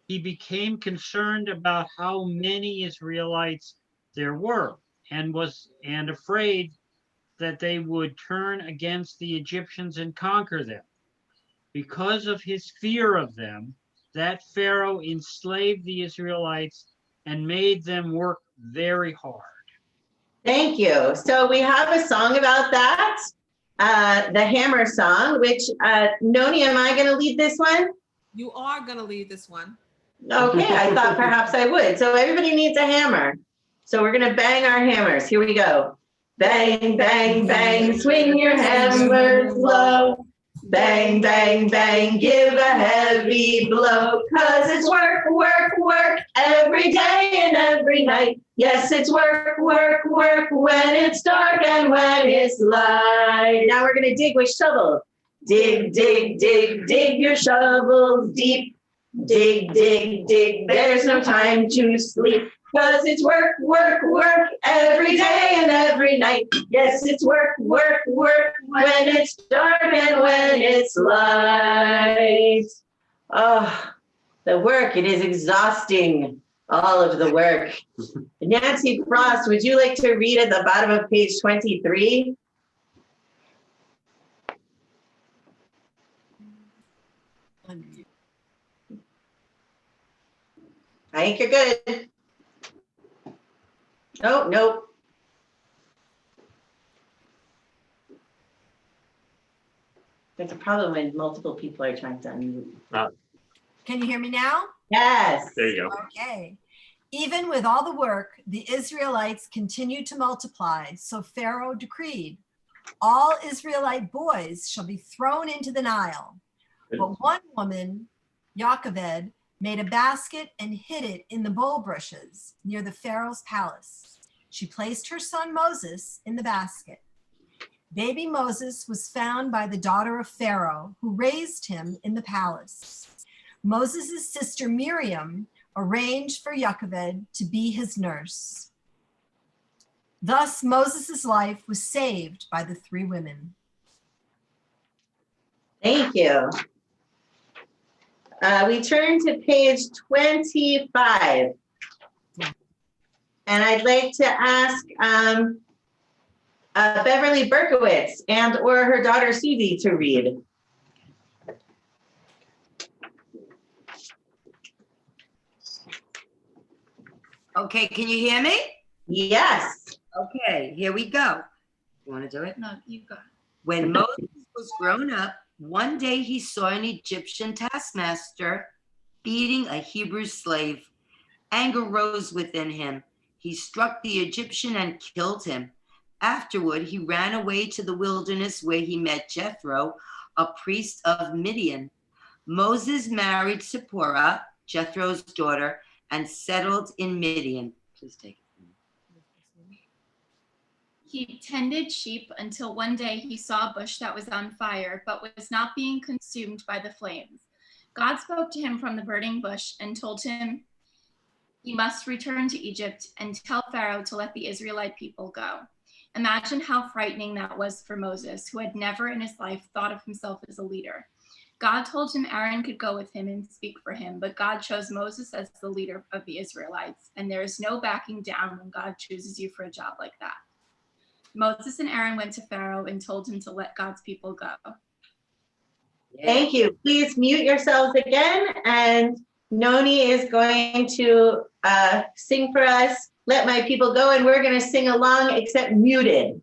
He became concerned about how many Israelites there were and afraid that they would turn against the Egyptians and conquer them. Because of his fear of them, that Pharaoh enslaved the Israelites and made them work very hard. Thank you. So we have a song about that, the Hammer song, which, Noni, am I going to lead this one? You are going to lead this one. Okay, I thought perhaps I would. So everybody needs a hammer. So we're going to bang our hammers. Here we go. Bang, bang, bang, swing your hammers low. Bang, bang, bang, give a heavy blow. 'Cause it's work, work, work every day and every night. Yes, it's work, work, work when it's dark and when it's light. Now we're going to dig with shovel. Dig, dig, dig, dig your shovels deep. Dig, dig, dig, there's no time to sleep. 'Cause it's work, work, work every day and every night. Yes, it's work, work, work when it's dark and when it's light. Oh, the work, it is exhausting, all of the work. Nancy Frost, would you like to read at the bottom of page 23? I think you're good. Oh, nope. There's a problem when multiple people are trying to unmute. Can you hear me now? Yes. There you go. Okay. Even with all the work, the Israelites continued to multiply. So Pharaoh decreed, all Israelite boys shall be thrown into the Nile. But one woman, Jochebed, made a basket and hid it in the bulrushes near the Pharaoh's palace. She placed her son Moses in the basket. Baby Moses was found by the daughter of Pharaoh, who raised him in the palace. Moses' sister Miriam arranged for Jochebed to be his nurse. Thus, Moses' life was saved by the three women. Thank you. We turn to page 25. And I'd like to ask Beverly Berkowitz and or her daughter Susie to read. Okay, can you hear me? Yes. Okay, here we go. You want to do it? No, you got it. When Moses was grown up, one day he saw an Egyptian taskmaster beating a Hebrew slave. Anger rose within him. He struck the Egyptian and killed him. Afterward, he ran away to the wilderness where he met Jethro, a priest of Midian. Moses married Zipporah, Jethro's daughter, and settled in Midian. Please take it. He tended sheep until one day he saw a bush that was on fire, but was not being consumed by the flames. God spoke to him from the burning bush and told him he must return to Egypt and tell Pharaoh to let the Israelite people go. Imagine how frightening that was for Moses, who had never in his life thought of himself as a leader. God told him Aaron could go with him and speak for him, but God chose Moses as the leader of the Israelites, and there is no backing down when God chooses you for a job like that. Moses and Aaron went to Pharaoh and told him to let God's people go. Thank you. Please mute yourselves again, and Noni is going to sing for us, Let My People Go, and we're going to sing along except muted.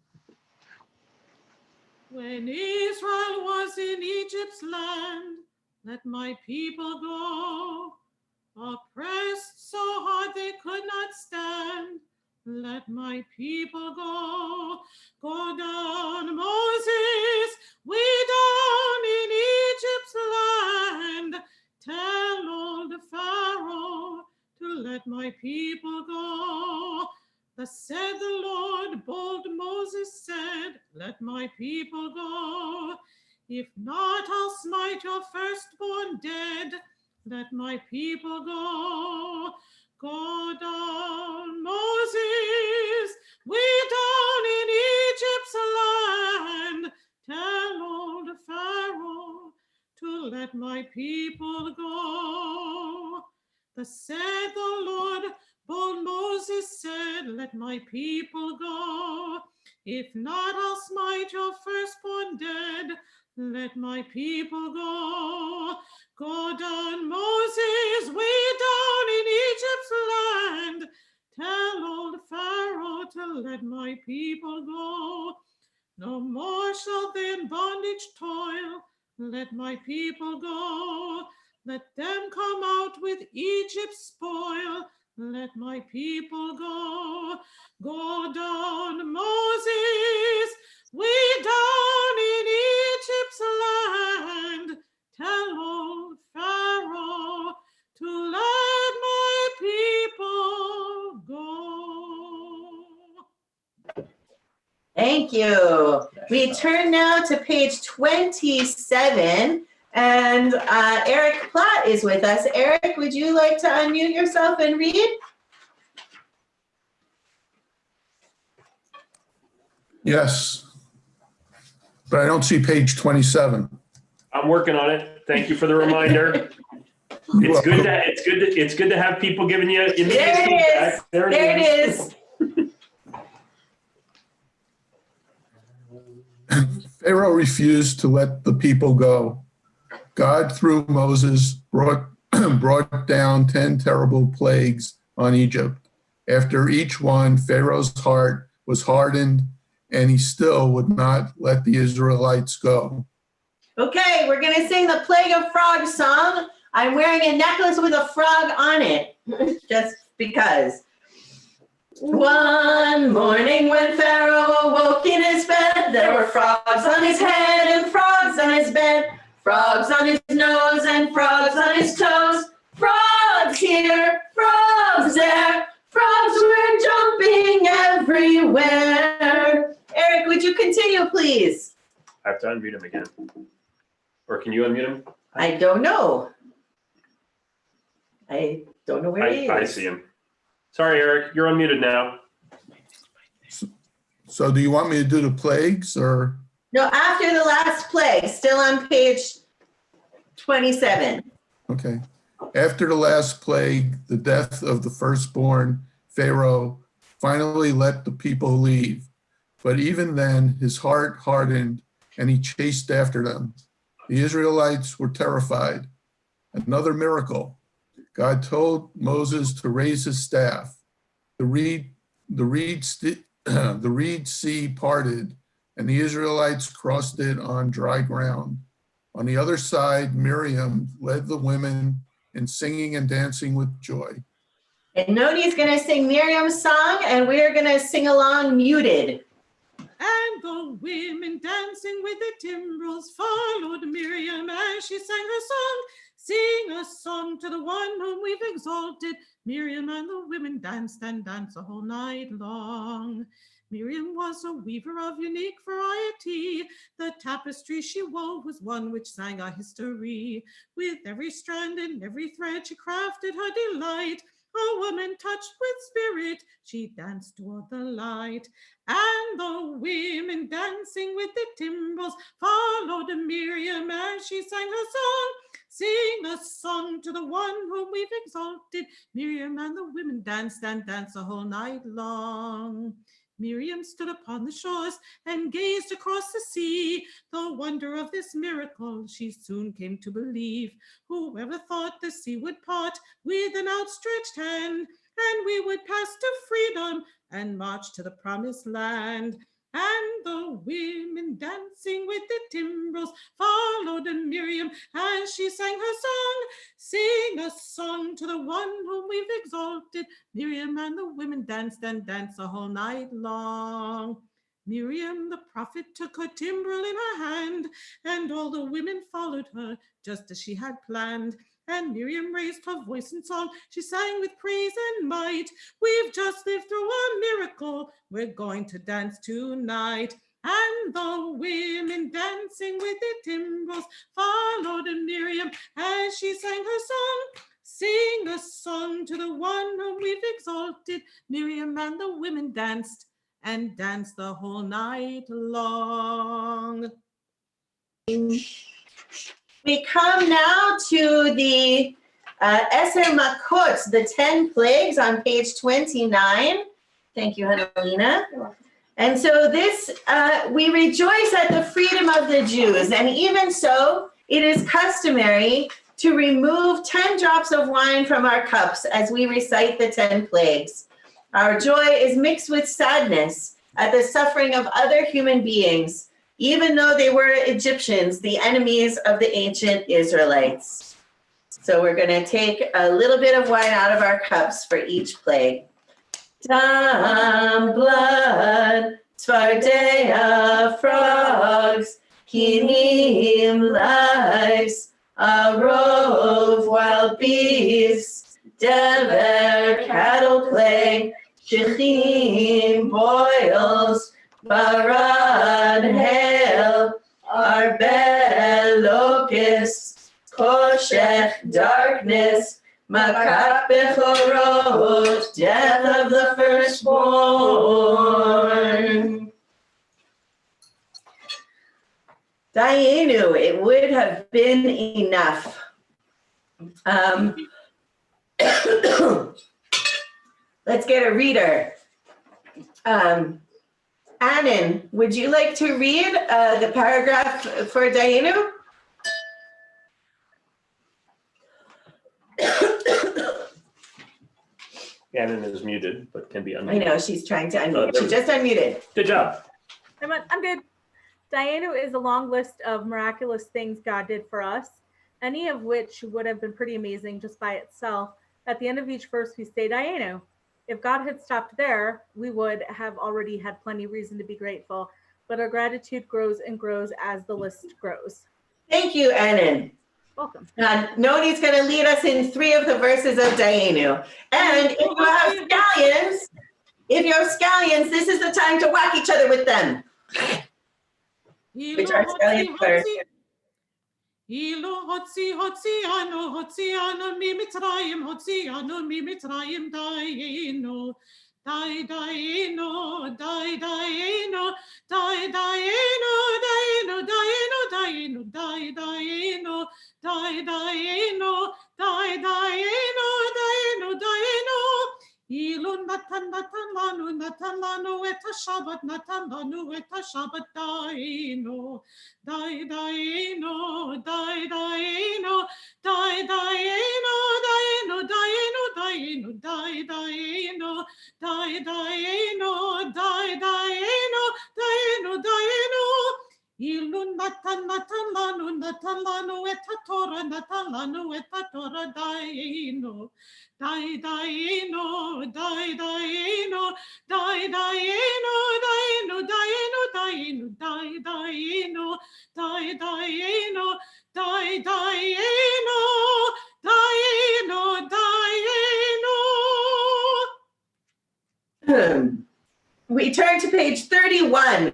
When Israel was in Egypt's land, let my people go. Oppressed so hard they could not stand, let my people go. Go down, Moses, way down in Egypt's land. Tell old Pharaoh to let my people go. Thus said the Lord, bold Moses said, let my people go. If not, I'll smite your firstborn dead. Let my people go. Go down, Moses, way down in Egypt's land. Tell old Pharaoh to let my people go. Thus said the Lord, bold Moses said, let my people go. If not, I'll smite your firstborn dead. Let my people go. Go down, Moses, way down in Egypt's land. Tell old Pharaoh to let my people go. No more shall they in bondage toil. Let my people go. Let them come out with Egypt's spoil. Let my people go. Go down, Moses, way down in Egypt's land. Tell old Pharaoh to let my people go. Thank you. We turn now to page 27, and Eric Platt is with us. Eric, would you like to unmute yourself and read? Yes, but I don't see page 27. I'm working on it. Thank you for the reminder. It's good to have people giving you immediate feedback. There it is. Pharaoh refused to let the people go. God, through Moses, brought down 10 terrible plagues on Egypt. After each one, Pharaoh's heart was hardened, and he still would not let the Israelites go. Okay, we're going to sing the Plague of Frogs song. I'm wearing a necklace with a frog on it, just because. One morning when Pharaoh awoke in his bed, there were frogs on his head and frogs on his bed, frogs on his nose and frogs on his toes. Frogs here, frogs there, frogs were jumping everywhere. Eric, would you continue, please? I have to unmute him again. Or can you unmute him? I don't know. I don't know where he is. I see him. Sorry, Eric, you're unmuted now. So do you want me to do the plagues or? No, after the last plague, still on page 27. Okay. After the last plague, the death of the firstborn, Pharaoh finally let the people leave. But even then, his heart hardened and he chased after them. The Israelites were terrified. Another miracle. God told Moses to raise his staff. The reed sea parted, and the Israelites crossed it on dry ground. On the other side, Miriam led the women in singing and dancing with joy. And Noni is going to sing Miriam's song, and we're going to sing along muted. And the women dancing with the timbrels followed Miriam as she sang her song. Sing a song to the one whom we've exalted. Miriam and the women danced and danced the whole night long. Miriam was a weaver of unique variety. The tapestry she wove was one which sang our history. With every strand and every thread she crafted her delight. a woman touched with spirit, she danced toward the light. And the women dancing with the timbrels followed Miriam as she sang her song. Sing a song to the one whom we've exalted. Miriam and the women danced and danced the whole night long. Miriam stood upon the shores and gazed across the sea. The wonder of this miracle she soon came to believe. Whoever thought the sea would part with an outstretched hand, and we would pass to freedom and march to the promised land. And the women dancing with the timbrels followed Miriam as she sang her song. Sing a song to the one whom we've exalted. Miriam and the women danced and danced the whole night long. Miriam the prophet took her timbrel in her hand, and all the women followed her just as she had planned. And Miriam raised her voice in song. She sang with praise and might. We've just lived through a miracle. We're going to dance tonight. And the women dancing with the timbrels followed Miriam as she sang her song. Sing a song to the one whom we've exalted. Miriam and the women danced and danced the whole night long. We come now to the Eser Makot, the 10 plagues on page 29. Thank you, Hanalina. And so this, we rejoice at the freedom of the Jews. And even so, it is customary to remove 10 drops of wine from our cups as we recite the 10 plagues. Our joy is mixed with sadness at the suffering of other human beings, even though they were Egyptians, the enemies of the ancient Israelites. So we're going to take a little bit of wine out of our cups for each plague. Dam, blood, tzvardea, frogs, kinim, lice, arov, wild beasts, dever, cattle plague, shechim, boils, barad, hail, arbel, locusts, koshech, darkness, makat bechorot, death of the firstborn. Dayenu, it would have been enough. Let's get a reader. Annan, would you like to read the paragraph for Dayenu? Annan is muted, but can be unmuted. I know, she's trying to unmute. She just unmuted. Good job. I'm good. Dayenu is a long list of miraculous things God did for us, any of which would have been pretty amazing just by itself. At the end of each verse, we say Dayenu. If God had stopped there, we would have already had plenty of reason to be grateful, but our gratitude grows and grows as the list grows. Thank you, Annan. Welcome. Noni's going to lead us in 3 of the verses of Dayenu. And if you have scallions, this is the time to whack each other with them. Which are scallions first. Ilo hotziano mi mitzrayim dayeno. Dayeno, dayeno, dayeno, dayeno, dayeno, dayeno, dayeno, dayeno, dayeno, dayeno. Ilo natan lanu et Shabbat dayeno, dayeno, dayeno, dayeno, dayeno, dayeno, dayeno, dayeno, dayeno, dayeno, dayeno. Ilun natan lanu et Torah dayeno, dayeno, dayeno, dayeno, dayeno, dayeno, dayeno, dayeno, dayeno, dayeno, dayeno. We turn to page 31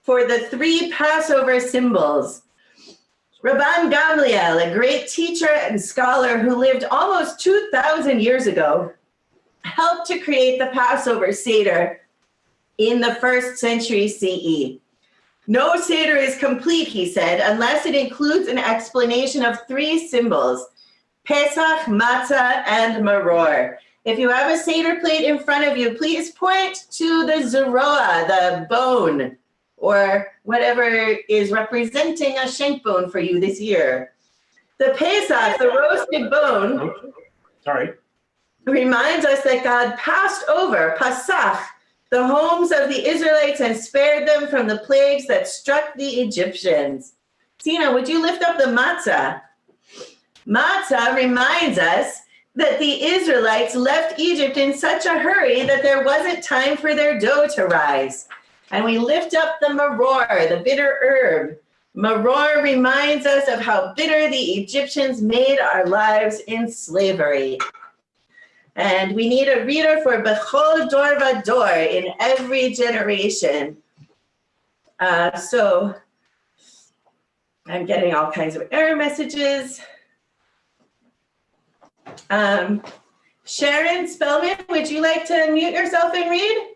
for the 3 Passover symbols. Rabban Gamliel, a great teacher and scholar who lived almost 2,000 years ago, helped to create the Passover Seder in the 1st century CE. No Seder is complete, he said, unless it includes an explanation of 3 symbols, Pesach, Matzah, and Maror. If you have a Seder plate in front of you, please point to the Zeroah, the bone, or whatever is representing a shank bone for you this year. The Pesach, the roasted bone, reminds us that God passed over, Pasach, the homes of the Israelites and spared them from the plagues that struck the Egyptians. Tina, would you lift up the matzah? Matzah reminds us that the Israelites left Egypt in such a hurry that there wasn't time for their dough to rise. And we lift up the maror, the bitter herb. Maror reminds us of how bitter the Egyptians made our lives in slavery. And we need a reader for Bechol Dor Vador, in every generation. So I'm getting all kinds of error messages. Sharon Spellman, would you like to unmute yourself and read?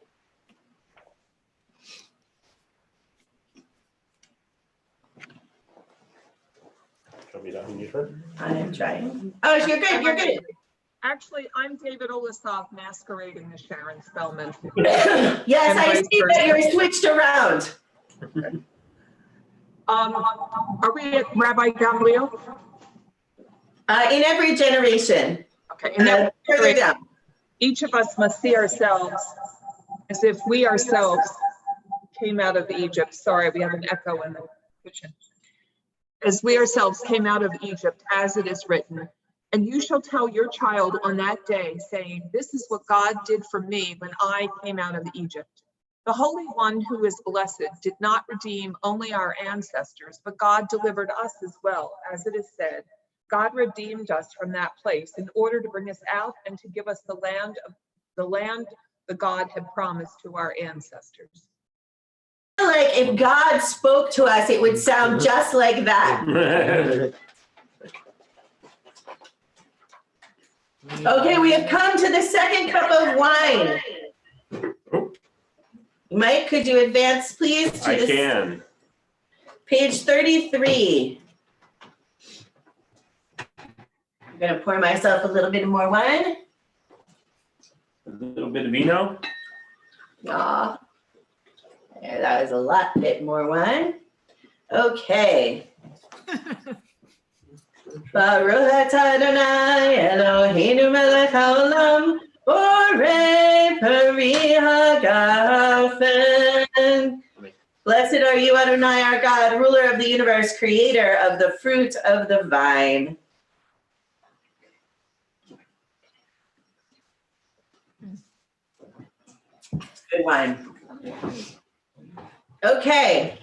Want me to unmute her? I'm trying. Oh, you're good. You're good. Actually, I'm David Olisov masquerading as Sharon Spellman. Yes, I see that you're switched around. Are we at Rabbi Gamliel? In every generation. Okay. Further down. Each of us must see ourselves as if we ourselves came out of Egypt. Sorry, we have an echo in the kitchen. As we ourselves came out of Egypt, as it is written. And you shall tell your child on that day, saying, this is what God did for me when I came out of Egypt. The Holy One who is blessed did not redeem only our ancestors, but God delivered us as well. As it is said, God redeemed us from that place in order to bring us out and to give us the land the God had promised to our ancestors. Like if God spoke to us, it would sound just like that. Okay, we have come to the second cup of wine. Mike, could you advance, please? To I can. Page 33. I'm going to pour myself a little bit more wine. A little bit of vino. Aw. There, that was a lot bit more wine. Okay. Baruch atah Adonai Eloheinu melech haolam borei peri hagafen. Blessed are you, Adonai, our God, ruler of the universe, creator of the fruit of the vine. Good wine. Okay.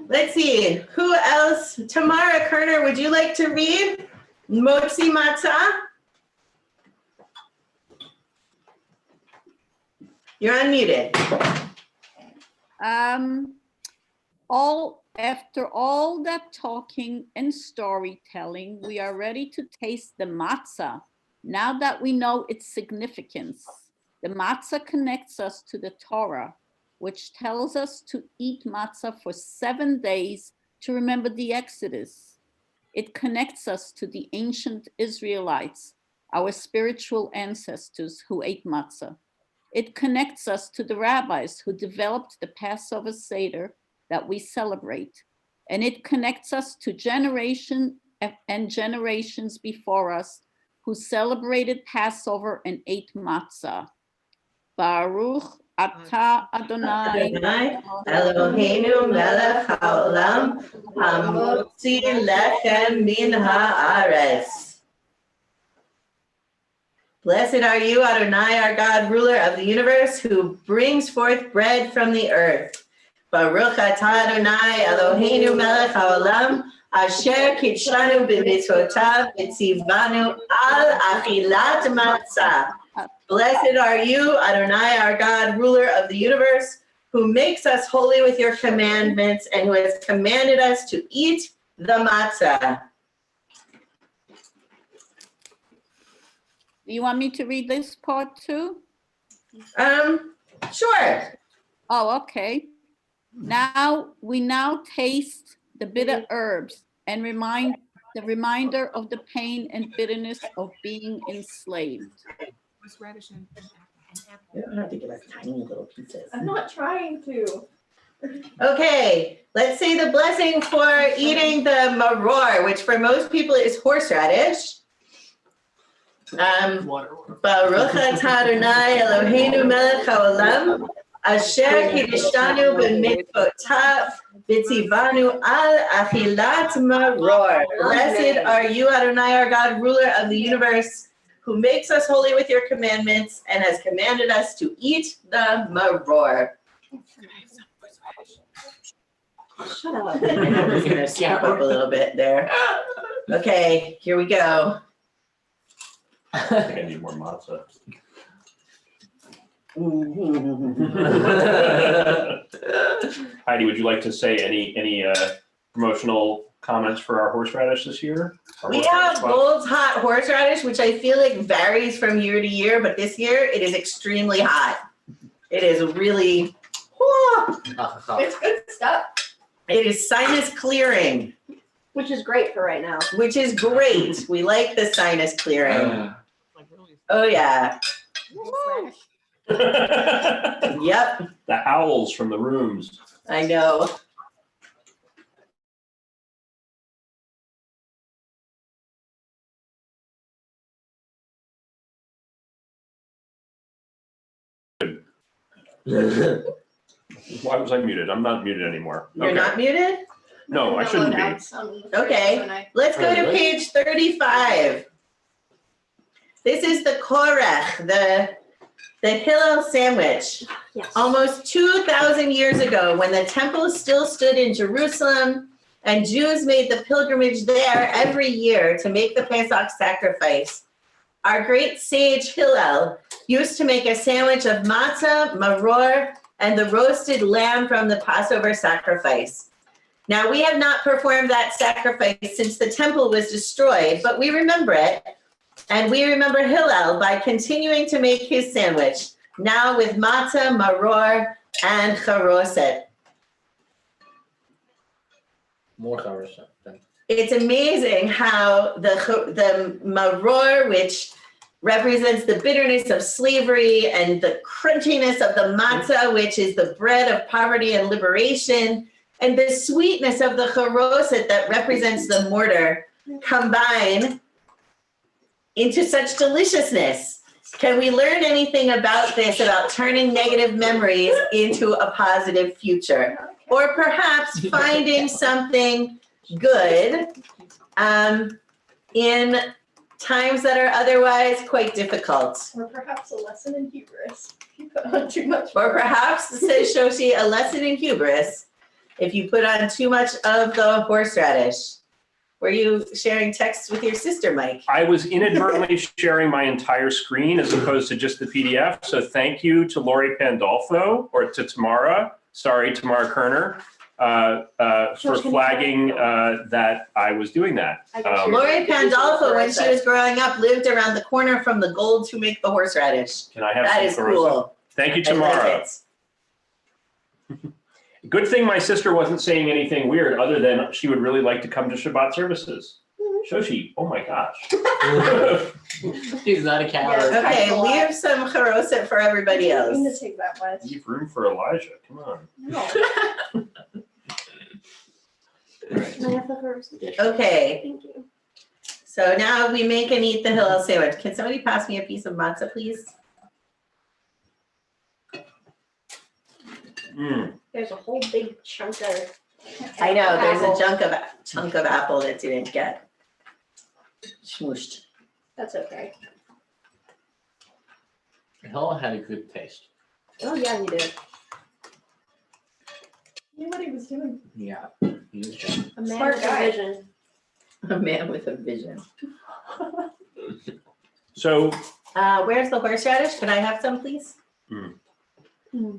Let's see, who else? Tamara Kerner, would you like to read Motzi Matzah? You're unmuted. After all that talking and storytelling, we are ready to taste the matzah. Now that we know its significance, the matzah connects us to the Torah, which tells us to eat matzah for 7 days to remember the Exodus. It connects us to the ancient Israelites, our spiritual ancestors who ate matzah. It connects us to the rabbis who developed the Passover Seder that we celebrate. And it connects us to generation and generations before us who celebrated Passover and ate matzah. Baruch atah Adonai Eloheinu melech haolam hamotzi lechem min haaretz. Blessed are you, Adonai, our God, ruler of the universe, who brings forth bread from the earth. Baruch atah Adonai Eloheinu melech haolam asher kitshanu b'mitzvotav v'tzivanu al achilat matzah. Blessed are you, Adonai, our God, ruler of the universe, who makes us holy with your commandments and who has commanded us to eat the matzah. Do you want me to read this part too? Sure. Oh, okay. Now we taste the bitter herbs and the reminder of the pain and bitterness of being enslaved. You don't have to give us tiny little pieces. I'm not trying to. Okay, let's say the blessing for eating the maror, which for most people is horseradish. Baruch atah Adonai Eloheinu melech haolam, asher kiddushtanu b'mitzvotav v'tzivanu al achilat maror. Blessed are you, Adonai, our God, ruler of the universe, who makes us holy with your commandments and has commanded us to eat the maror. Shut up. I'm just gonna step up a little bit there. Okay, here we go. I think I need more matzah. Heidi, would you like to say any promotional comments for our horseradish this year? We have Gold's hot horseradish, which I feel like varies from year to year, but this year it is extremely hot. It is really, It's good stuff. it is sinus clearing. Which is great for right now. Which is great. We like the sinus clearing. Oh yeah. Yep. The howls from the rooms. I know. Why was I muted? I'm not muted anymore. You're not muted? No, I shouldn't be. Okay, let's go to page 35. This is the korech, the Hillel sandwich. Yes. Almost 2,000 years ago, when the temple still stood in Jerusalem and Jews made the pilgrimage there every year to make the Pesach sacrifice, our great sage Hillel used to make a sandwich of matzah, maror, and the roasted lamb from the Passover sacrifice. Now, we have not performed that sacrifice since the temple was destroyed, but we remember it. And we remember Hillel by continuing to make his sandwich, now with matzah, maror, and charoset. More charoset. It's amazing how the maror, which represents the bitterness of slavery, and the crunchiness of the matzah, which is the bread of poverty and liberation, and the sweetness of the charoset that represents the mortar, combine into such deliciousness. Can we learn anything about this, about turning negative memories into a positive future? Or perhaps finding something good in times that are otherwise quite difficult. Or perhaps a lesson in hubris. If you put on too much. Or perhaps, says Shoshi, a lesson in hubris if you put on too much of the horseradish. Were you sharing texts with your sister, Mike? I was inadvertently sharing my entire screen as opposed to just the PDF. So thank you to Lori Pandolfo, or to Tamara Kerner, for flagging that I was doing that. Lori Pandolfo, when she was growing up, lived around the corner from the Golds who make the horseradish. Can I have that some is charoset? cool. Thank you, I like Tamara. it. Good thing my sister wasn't saying anything weird other than she would really like to come to Shabbat services. Shoshi, oh my gosh. She's not a coward. Okay, leave some charoset for everybody else. I'm gonna take that much. Leave room for Elijah, come on. No. Can I have the first dish? Okay. Thank you. So now we make and eat the Hillel sandwich. Can somebody pass me a piece of matzah, please? There's a whole big chunk of. I know, there's a apple. chunk of apple that didn't get smooshed. That's okay. Helen had a good taste. Oh yeah, he did. He knew what he was doing. Yeah, he was good. A man Smart with guy. a vision. A man with a vision. So Where's the horseradish? Can I have some, please?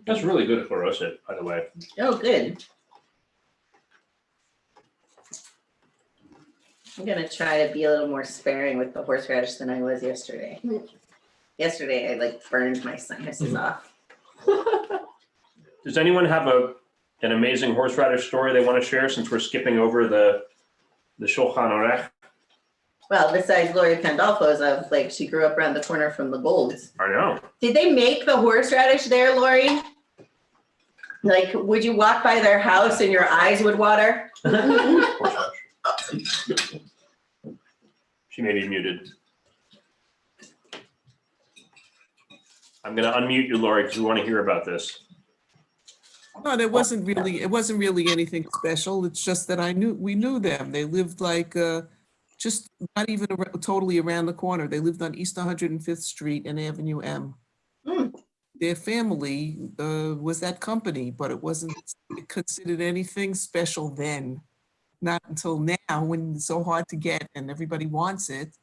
that's really good charoset, by the way. Oh, good. I'm gonna try to be a little more sparing with the horseradish than I was yesterday. Yesterday, I like burned my sinuses off. Does anyone have an amazing horseradish story they want to share since we're skipping over the Shulchan Aruch? Well, besides Lori Pandolfo's of like she grew up around the corner from the Golds. I know. Did they make the horseradish there, Lori? Like, would you walk by their house and your eyes would water? She may be muted. I'm going to unmute you, Lori, because we want to hear about this. No, it wasn't really anything special. It's just that we knew them. They lived like just not even totally around the corner. They lived on East 105th Street and Avenue M. Their family was that company, but it wasn't considered anything special then. Not until now when it's so hard to get and everybody wants it.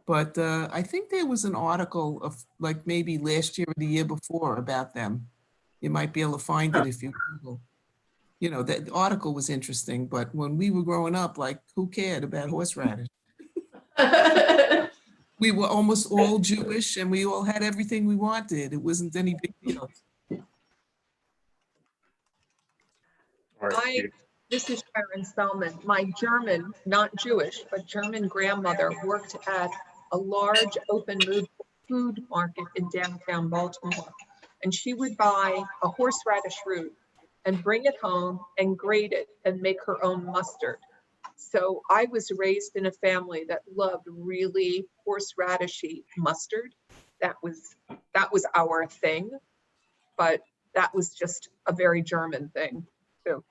But I think there was an article of like maybe last year or the year before about them. You might be able to find it if you Google. You know, that article was interesting, but when we were growing up, like who cared about horseradish? We were almost all Jewish and we all had everything we wanted. It wasn't any big deal. This is Sharon Spellman. My German, not Jewish, but German grandmother worked at a large open food market in downtown Baltimore. And she would buy a horseradish root and bring it home and grate it and make her own mustard. So I was raised in a family that loved really horseradishy mustard. That was our thing, but that was just a very German thing too.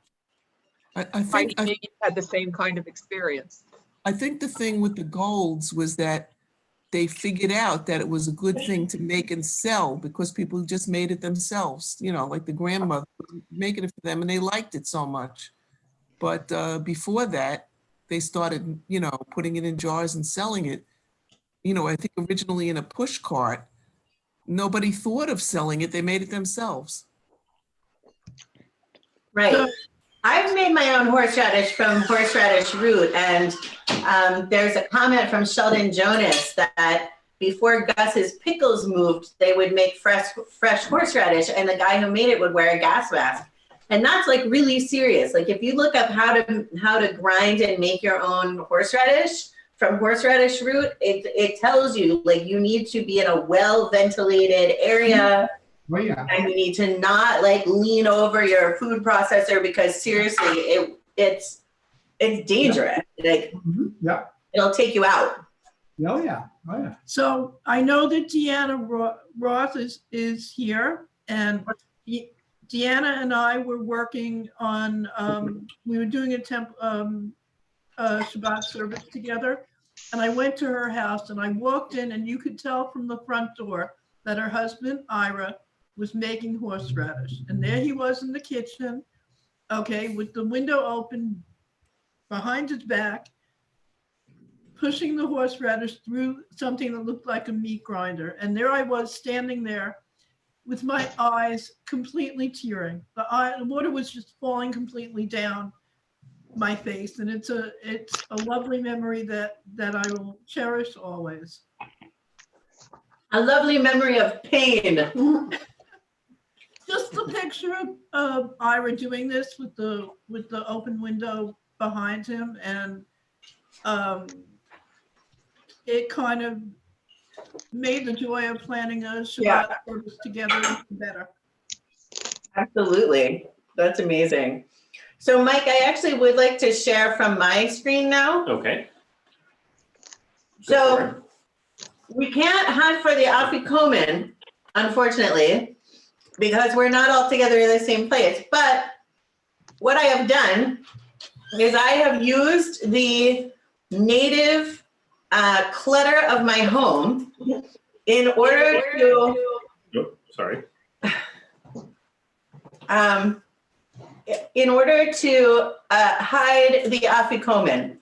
I think I had the same kind of experience. I think the thing with the Golds was that they figured out that it was a good thing to make and sell because people just made it themselves, you know, like the grandmother making it for them and they liked it so much. But before that, they started, you know, putting it in jars and selling it. You know, I think originally in a push cart, nobody thought of selling it. They made it themselves. Right. I've made my own horseradish from horseradish root, and there's a comment from Sheldon Jonas that before Gus's pickles moved, they would make fresh horseradish, and the guy who made it would wear a gas mask. And that's like really serious. Like if you look up how to grind and make your own horseradish from horseradish root, it tells you like you need to be in a well ventilated area. Oh, yeah. And you need to not like lean over your food processor because seriously, it's dangerous. Like it'll take you out. Oh yeah. Oh yeah. So I know that Deanna Roth is here, and Deanna and I were working on. We were doing a Shabbat service together, and I went to her house and I walked in, and you could tell from the front door that her husband Ira was making horseradish. And there he was in the kitchen, okay, with the window open behind his back, pushing the horseradish through something that looked like a meat grinder. And there I was standing there with my eyes completely tearing. The water was just falling completely down my face. And it's a lovely memory that I will cherish always. A lovely memory of pain. Just the picture of Ira doing this with the open window behind him, and it kind of made the joy of planning a Shabbat service together better. Absolutely, that's amazing. So, Mike, I actually would like to share from my screen now. Okay. So we can't hunt for the afikomen, unfortunately, because we're not all together in the same place. But what I have done is I have used the native clutter of my home in order to. Oh, sorry. In order to hide the afikomen.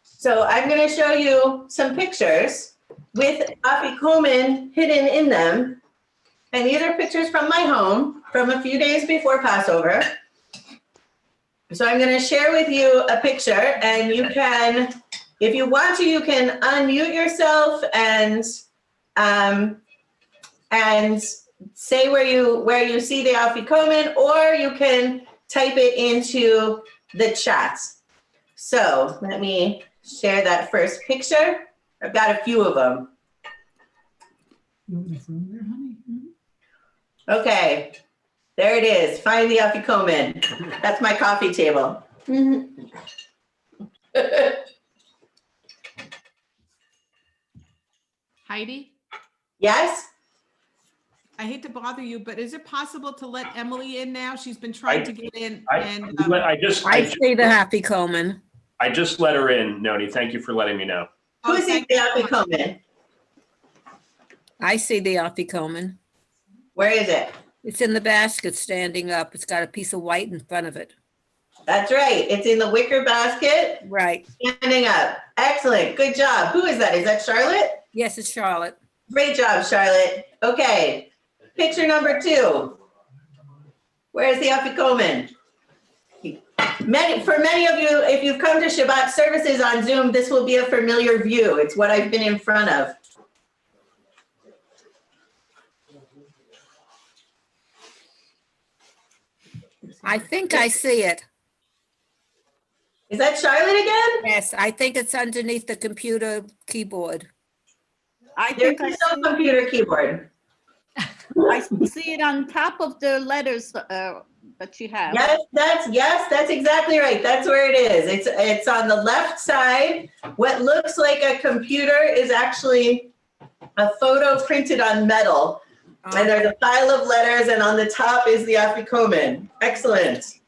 So I'm going to show you some pictures with afikomen hidden in them. And these are pictures from my home from a few days before Passover. So I'm going to share with you a picture, and you can If you want to, you can unmute yourself and say where you see the Afikomen, or you can type it into the chat. So let me share that first picture. I've got a few of them. Okay, there it is. Find the Afikomen. That's my coffee table. Heidi, Yes? I hate to bother you, but is it possible to let Emily in now? She's been trying to get in and. I just see the happy Coleman. I just let her in, Noni. Thank you for letting me know. Who's the Afikomen? I see the Afikomen. Where is it? It's in the basket standing up. It's got a piece of white in front of it. That's right. It's in the wicker basket. Right. Standing up. Excellent. Good job. Who is that? Is that Charlotte? Yes, it's Charlotte. Great job, Charlotte. Okay. Picture number 2. Where's the Afikomen? For many of you, if you've come to Shabbat services on Zoom, this will be a familiar view. It's what I've been in front of. I think I see it. Is that Charlotte again? Yes, I think it's underneath the computer keyboard. There's no computer keyboard. I see it on top of the letters that you have. Yes, that's exactly right. That's where it is. It's on the left side. What looks like a computer is actually a photo printed on metal. And there's a pile of letters, and on the top is the Afikomen. Excellent.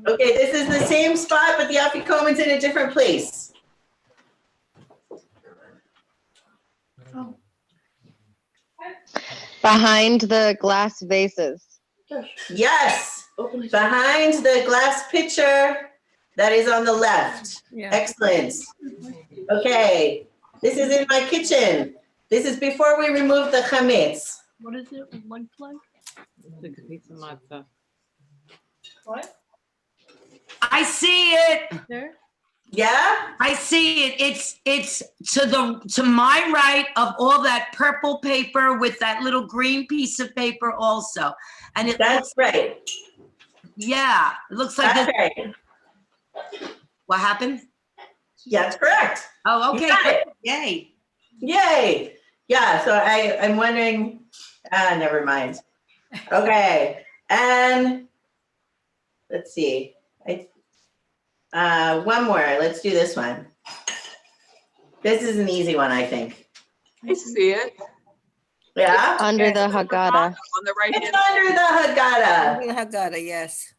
Okay, this is the same spot, but the Afikomen's in a different place. Behind the glass vases. Yes, behind the glass pitcher that is on the left. Yeah. Excellent. Okay, this is in my kitchen. This is before we remove the chametz. What is it look like? It's a pizza matzah. What? I see it. There? Yeah? I see it. It's to my right of all that purple paper with that little green piece of paper also. And that's right. Yeah, it looks like that's right. What happened? Yeah, that's correct. Oh, okay. You got it. Yay. Yay. Yeah, so I'm wondering, never mind. Okay, and let's see. One more, let's do this one. This is an easy one, I think. I see it. Yeah? Under the Haggadah. On the right It's under the Haggadah. Under the Haggadah, yes.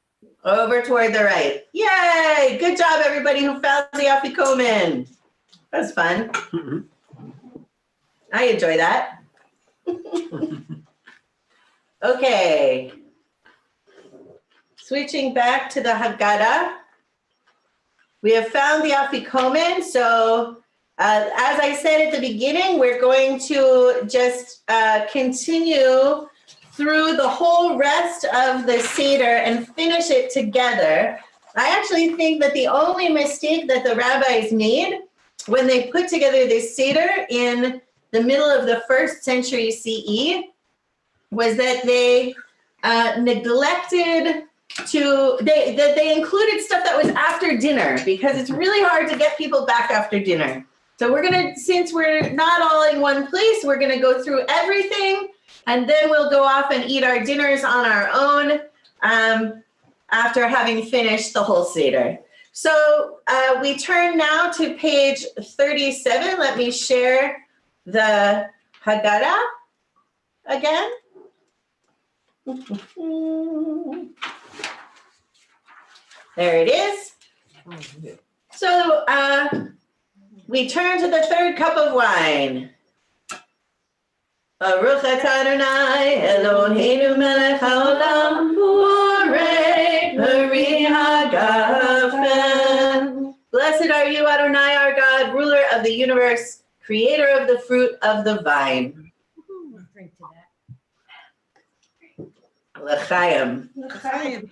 Over toward the right. Yay! Good job, everybody who found the Afikomen. That was fun. I enjoy that. Okay. Switching back to the Haggadah. We have found the Afikomen. So as I said at the beginning, we're going to just continue through the whole rest of the Seder and finish it together. I actually think that the only mistake that the rabbis made when they put together this Seder in the middle of the 1st century CE was that they neglected they included stuff that was after dinner, because it's really hard to get people back after dinner. So since we're not all in one place, we're gonna go through everything, and then we'll go off and eat our dinners on our own after having finished the whole Seder. So we turn now to page 37. Let me share the Haggadah again. There it is. So we turn to the 3rd cup of wine. Baruch atah Adonai Eloheinu melech haolam borei peri hagafen. Blessed are you, Adonai, our God, ruler of the universe, creator of the fruit of the vine. Drink to that. L'chaim. L'chaim.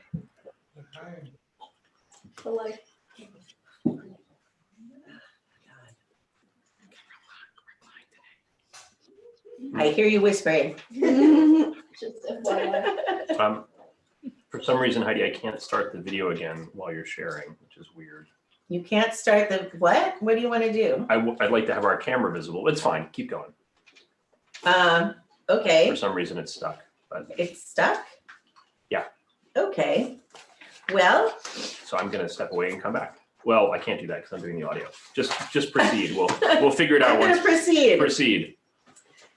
I hear you whispering. For some reason, Heidi, I can't start the video again while you're sharing, which is weird. You can't start the what? What do you want to do? I'd like to have our camera visible. It's fine. Keep going. Okay. For some reason, it's stuck. But It's stuck? yeah. Okay. Well. So I'm going to step away and come back. Well, I can't do that because I'm doing the audio. Just proceed. We'll figure it out. I'm gonna proceed. Proceed.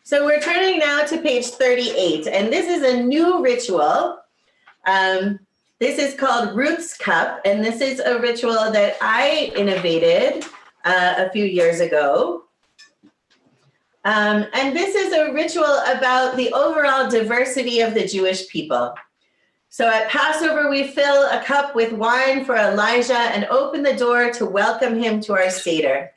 So we're turning now to page 38, and this is a new ritual. This is called Ruth's Cup, and this is a ritual that I innovated a few years ago. And this is a ritual about the overall diversity of the Jewish people. So at Passover, we fill a cup with wine for Elijah and open the door to welcome him to our Seder.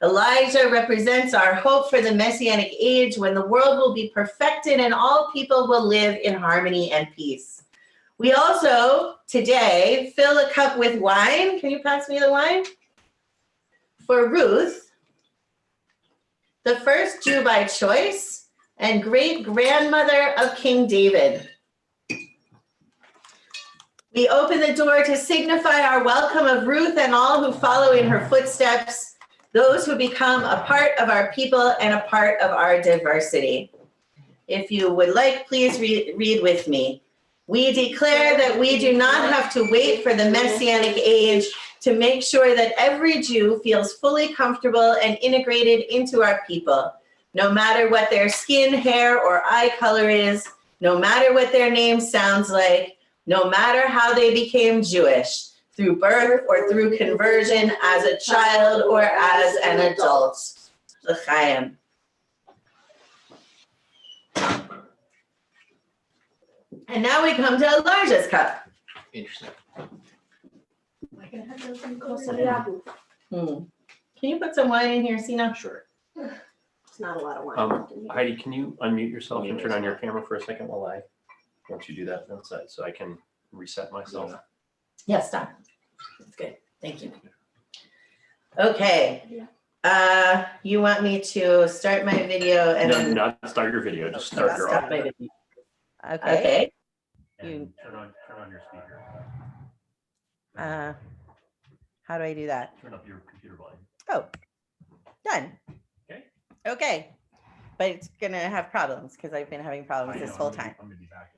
Elijah represents our hope for the Messianic age when the world will be perfected and all people will live in harmony and peace. We also, today, fill a cup with wine. Can you pass me the wine? For Ruth, the first Jew by choice and great-grandmother of King David. We open the door to signify our welcome of Ruth and all who follow in her footsteps, those who become a part of our people and a part of our diversity. If you would like, please read with me. We declare that we do not have to wait for the Messianic age to make sure that every Jew feels fully comfortable and integrated into our people, no matter what their skin, hair, or eye color is, no matter what their name sounds like, no matter how they became Jewish, through birth or through conversion, as a child or as an adult. L'chaim. And now we come to Elijah's cup. Interesting. Can you put some wine in here, Sina? Sure. It's not a lot of wine. Heidi, can you unmute yourself and turn on your camera for a second once you do that, so I can reset myself? Yes, Don. That's good. Thank you. Okay. You want me to start my video and No, not start your video. Just start your stop audio. my video. Okay. And turn on your speaker. How do I do that? Turn up your computer volume. Oh, done. Okay. Okay. But it's gonna have problems because I've been having problems this whole time. I'm gonna be back.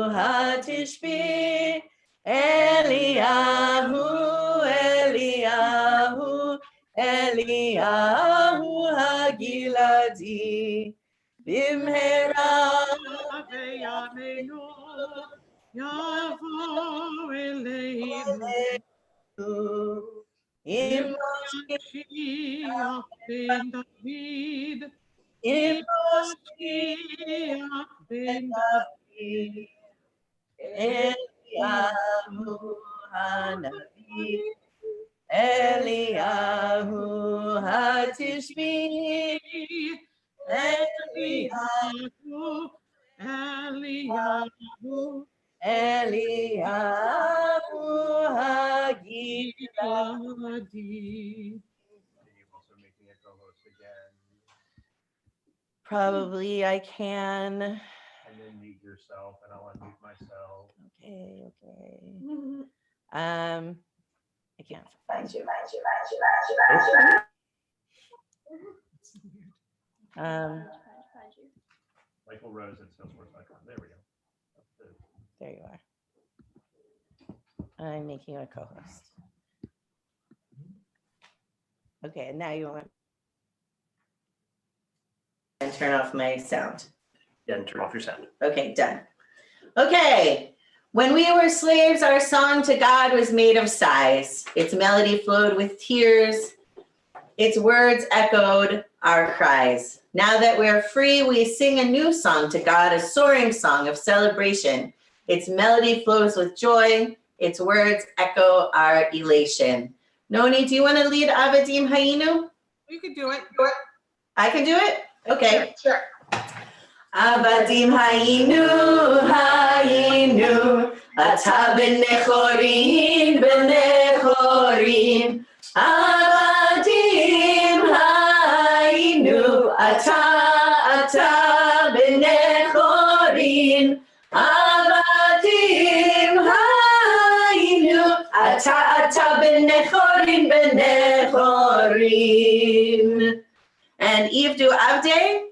Hatishbi Eliyahu, Eliyahu, Eliyahu Hagiladi Bimhera Yavo Eleinu Mashiach ben David Mashiach ben David Eliyahu Hanavi Eliyahu Hatishbi Eliyahu Eliyahu Eliyahu Hagiladi. Probably I can. And then mute yourself, and I'll unmute myself. Okay. I can't find you. Michael Rose at Salesforce.com. There we go. There you are. I'm making you a co-host. Okay, and now you want and turn off my sound. Yeah, and turn off your sound. Okay, done. Okay. When we were slaves, our song to God was made of sighs. Its melody flowed with tears. Its words echoed our cries. Now that we're free, we sing a new song to God, a soaring song of celebration. Its melody flows with joy. Its words echo our elation. Noni, do you want to lead Avadim Hayinu? You can do it. I can do it? Okay. Sure. Avadim Hayinu, Hayinu, Ata Benechorim, Benechorim. Avadim Hayinu, Ata Benechorim. Avadim Hayinu, Ata Benechorim, Benechorim. And Ivdu Avdei.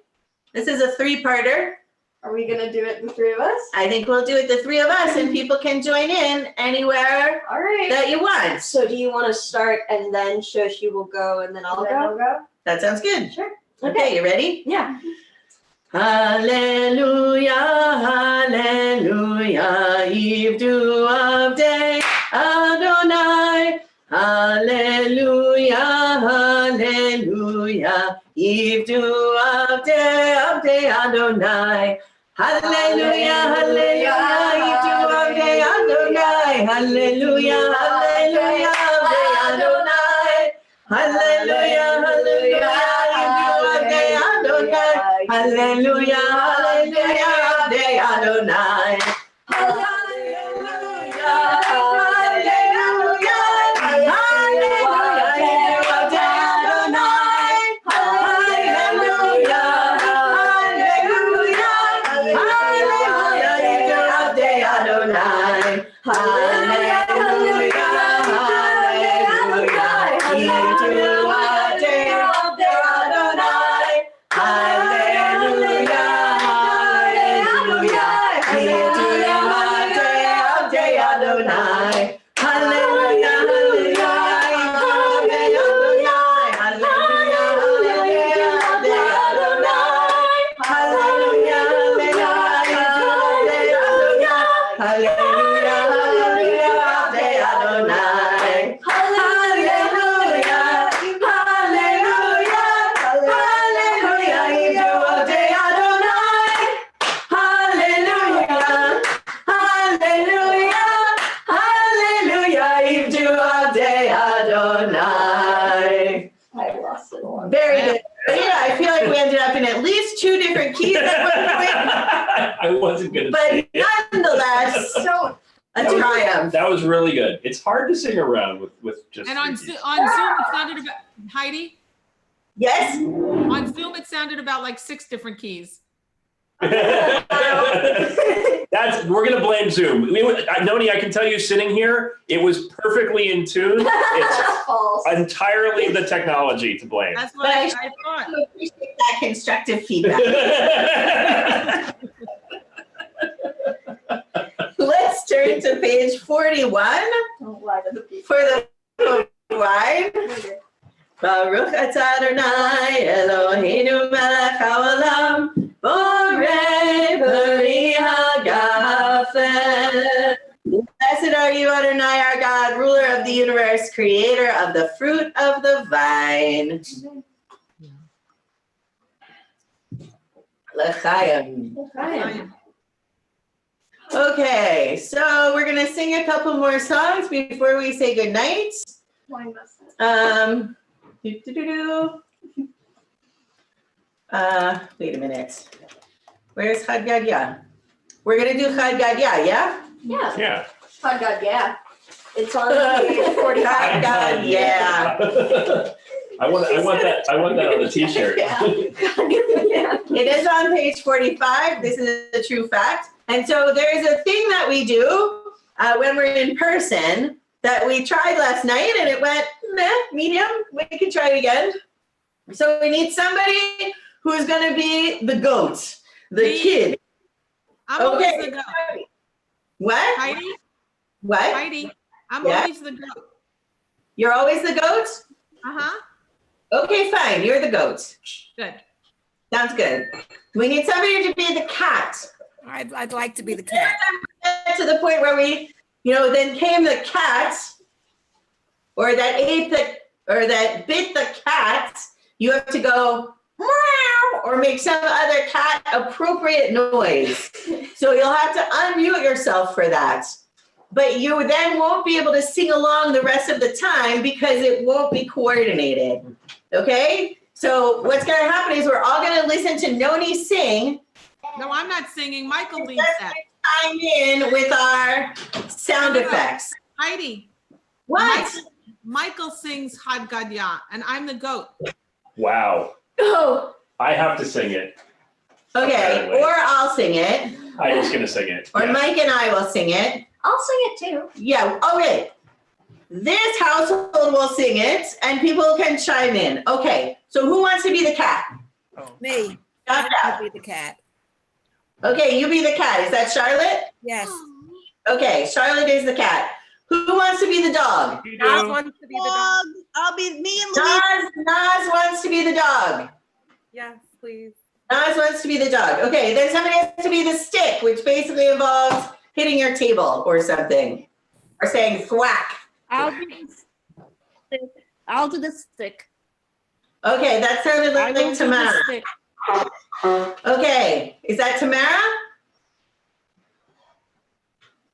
This is a three-parter. Are we gonna do it, the three of us? I think we'll do it, the three of us, and people can join in anywhere All right. that you want. So do you want to start and then Shoshi will go and then I'll go? That sounds good. Sure. Okay, you ready? Yeah. Hallelujah, hallelujah, Ivdu Avdei Adonai. Hallelujah, hallelujah, Ivdu Avdei Adonai. Hallelujah, hallelujah, Ivdu Avdei Adonai. Hallelujah, hallelujah, Avdei Adonai. Hallelujah, hallelujah, Ivdu Avdei Adonai. Hallelujah, hallelujah, Avdei Adonai. Very good. Yeah, I feel like we ended up in at least two different keys at one point. I wasn't gonna But say it. nonetheless, a triumph. That was really good. It's hard to sing around with just. And on three keys. Zoom, it sounded about Heidi. Yes. On Zoom, it sounded about like 6 different keys. We're gonna blame Zoom. Noni, I can tell you, sitting here, it was perfectly in tune. It's False. entirely the technology to blame. That's what I thought. I appreciate that constructive feedback. Let's turn to page 41 Don't lie to the people. for the wine. Baruch atah Adonai Eloheinu melech haolam borei peri hagafen. Blessed are you, Adonai, our God, ruler of the universe, creator of the fruit of the vine. L'chaim. Okay, so we're gonna sing a couple more songs before we say goodnight. Wait a minute. Where's Chad Gadya? We're gonna do Chad Gadya, yeah? Yeah. Yeah. Oh God, yeah. It's on page 45. Chad Gadya. I want that on the t-shirt. Yeah. It is on page 45. This is a true fact. And so there's a thing that we do when we're in person that we tried last night and it went medium. We can try it again. So we need somebody who's going to be the goat, the kid. I'm always the goat. What? Heidi? What? Heidi, I'm always the goat. You're always the goat? Uh-huh. Okay, fine. You're the goat. Good. Sounds good. We need somebody to be the cat. I'd like to be the cat. To the point where we, then came the cat, or that ate the, or that bit the cat. You have to go, meow, or make some other cat appropriate noise. So you'll have to unmute yourself for that. But you then won't be able to sing along the rest of the time because it won't be coordinated. Okay? So what's going to happen is we're all going to listen to Noni sing. No, I'm not singing. Michael leads that. Chime in with our sound effects. Heidi. What? Michael sings Had Gadya, and I'm the goat. Wow. Oh. I have to sing it. Okay, Apparently. or I'll sing it. I'm just gonna sing it. Or Yeah. Mike and I will sing it. I'll sing it too. Yeah, okay. This household will sing it and people can chime in. Okay, so who wants to be the cat? Me. Got I'll be the cat. Okay, you be the cat. Is that Charlotte? Yes. Okay, Charlotte is the cat. Who wants to be the dog? Nas wants to be the dog. I'll be me and Louise. Nas wants to be the dog. Yes, please. Nas wants to be the dog. Okay, then somebody has to be the stick, which basically involves hitting your table or something. Or saying thwack. I'll do the stick. I'll do the stick. Okay, that sounded I like will do the Tamara. stick. Okay, is that Tamara?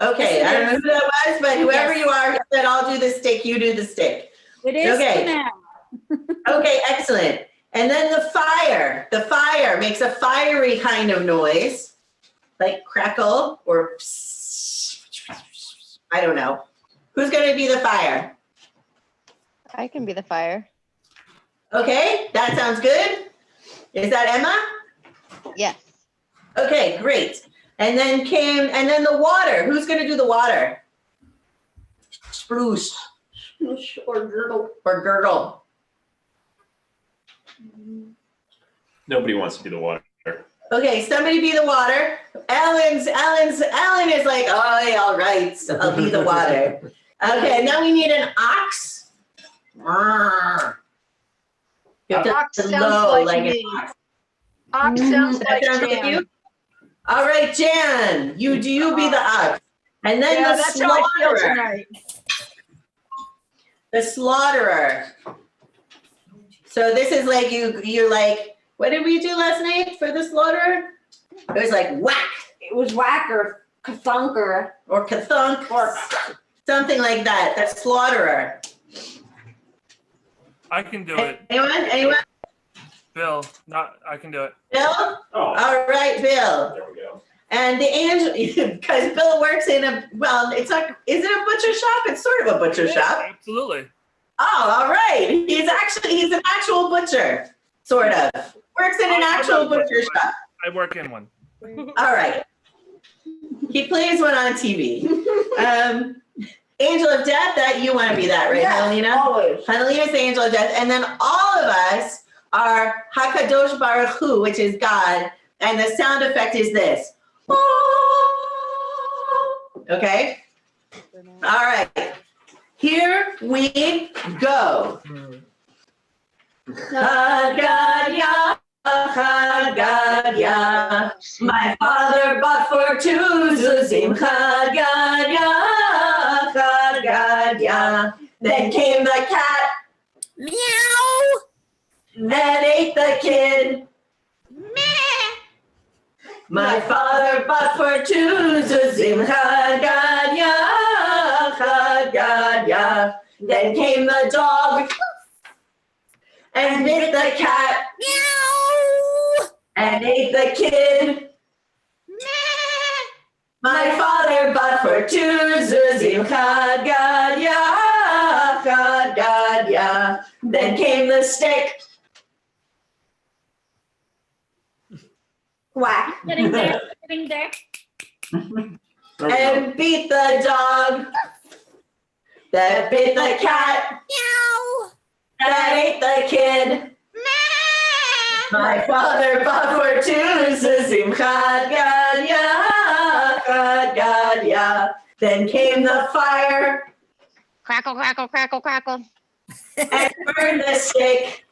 Okay, Yes, it I don't know is. who that was, but whoever Yes. you are, said I'll do the stick, you do the stick. It is Okay. Tamara. Okay, excellent. And then the fire makes a fiery kind of noise, like crackle or I don't know. Who's going to be the fire? I can be the fire. Okay, that sounds good. Is that Emma? Yes. Okay, great. And then the water. Who's going to do the water? Spruce. Spruce or gurgle. Or gurgle. Nobody wants to be the water. Okay, somebody be the water. Ellen is like, oh, yeah, all right, so I'll be the water. Okay, now we need an ox. You have to Ox sounds low like an me. ox. Ox sounds That like sounds Jan. you? All right, Jan, you be the ox. And then Yeah, the that's how I feel slaughterer. tonight. The slaughterer. So this is like you're like, what did we do last night for the slaughterer? It was like whack. It was whack or kathunk or Kathunk or something like that. The slaughterer. I can do it. Anyone? Bill, I can do it. Bill? Oh. All right, Bill. There we go. And the angel, because Bill works in it's like, is it a butcher shop? It's sort of a butcher shop. Absolutely. Oh, all right. He's an actual butcher, sort of. Works in an actual butcher shop. I work in one. All right. He plays one on TV. Angel of Death, that you want to be that, right, Yes, Helena? always. Helena's the Angel of Death. And then all of us are Hakadosh Baruch Hu, which is God. And the sound effect is this. Okay? All right. Here we go. Chad Gadya, Chad Gadya. My father bought for two zuzim. Chad Gadya, Chad Gadya. Then came the cat. Meow. That ate the kid. My father bought for two zuzim. Chad Gadya, Chad Gadya. Then came the dog and bit the cat. Meow. And ate the kid. My father bought for two zuzim. Chad Gadya, Chad Gadya. Then came the stick. Whack. Getting there. Getting there. And beat the dog that bit the cat. Meow. That ate the kid. My father bought for two zuzim. Chad Gadya, Chad Gadya. Then came the fire Crackle, crackle, crackle, crackle. and burned the stick.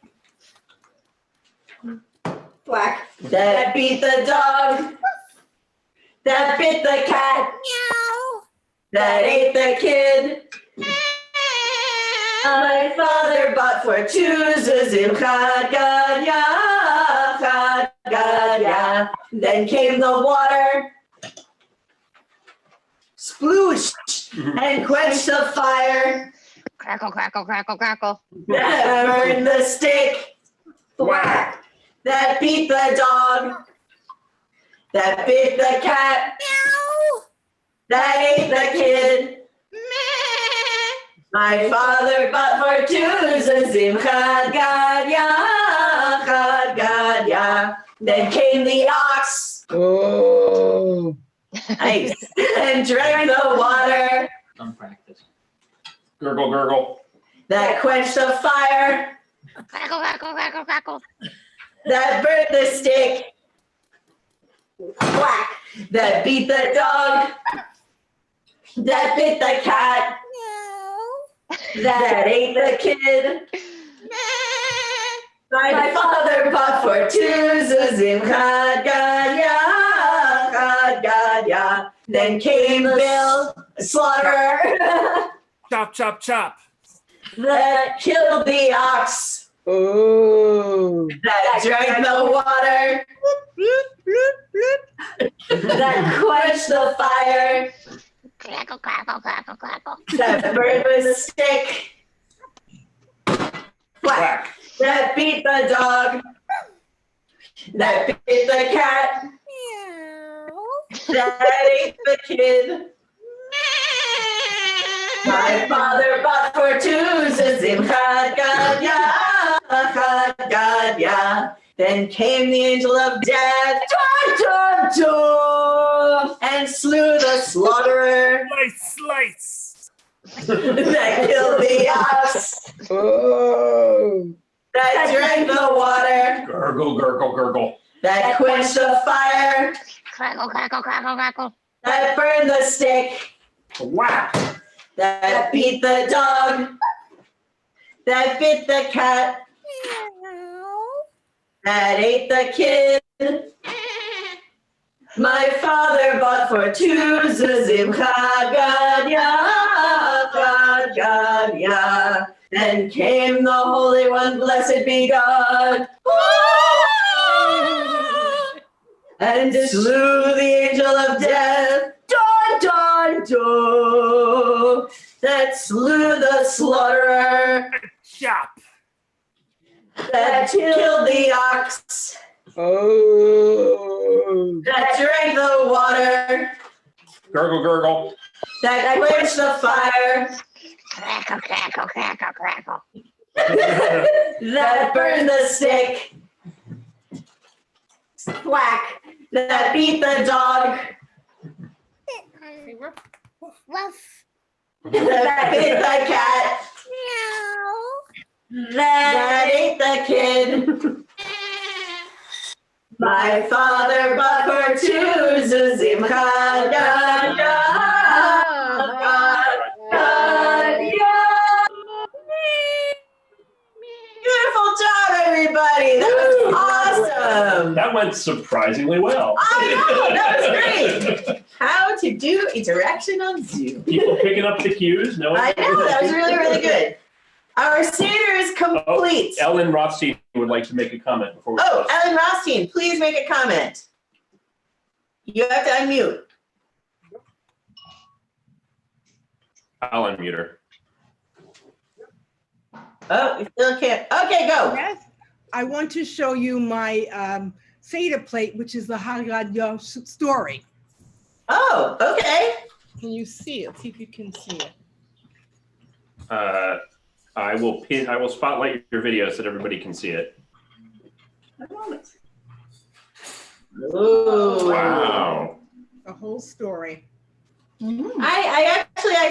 whack. That beat the dog. That bit the cat. Meow. That ate the kid. My father bought for two zuzim. Chad Gadya, Then came the water, sploosh, and quenched the fire. Crackle, crackle, crackle, crackle. That burned the stick, whack. That beat the dog, that bit the cat, meow. That ate the kid. My father bought for two zazim, chad gadya. Then came the ox. Oh, nice. And drank the water. Unpracticed. Gurgle, gurgle. That quenched the fire. Crackle, crackle, crackle, crackle. That burnt the stick. Whack. That beat the dog. That bit the cat. That ate the kid. My father bought for two zuzim, chad gadya. Then came Bill, slaughterer, Chop, chop, chop. that killed the ox. Oh. That drank the water. That quenched the fire. Crackle, crackle, crackle, crackle. That burned the stick. Whack. That beat the dog. That bit the cat. That ate the kid. My father bought for two zazim, chad gadya. Then came the angel of death, and slew the slaughterer. Slice. That killed the ox. Oh. That drank the water. Gurgle, gurgle, gurgle. That quenched the fire. Crackle, crackle, crackle, crackle. That burned the stick. Whack. That beat the dog. That bit the cat. That ate the kid. My father bought for two zuzim, chad gadya. Then came the Holy One, blessed be God. And slew the angel of death. That slew the slaughterer. Chop. That killed the ox. Oh. That drank the water. Gurgle, gurgle. That quenched the fire. Crackle, crackle, crackle, crackle. That burned the stick. Whack. That beat the dog. Woof. That bit the cat. That ate the kid. My father bought for two zuzim, chad gadya. Beautiful job, everybody. That was awesome. That went surprisingly well. I know, that was great. How to do a direction on Zoom. People picking up the cues. No, I know, that was really, really good. Our Seder is complete. Ellen Rothstein would like to make a comment before we Oh, close. Ellen Rothstein, please make a comment. You have to unmute. I'll unmute her. Oh, you still can't. Okay, go. Yes, I want to show you my Seder plate, which is the Haggadah story. Oh, okay. Can you see it? See if you can see it. I will spotlight your video so that everybody can see it. Ooh. Wow. The whole story. I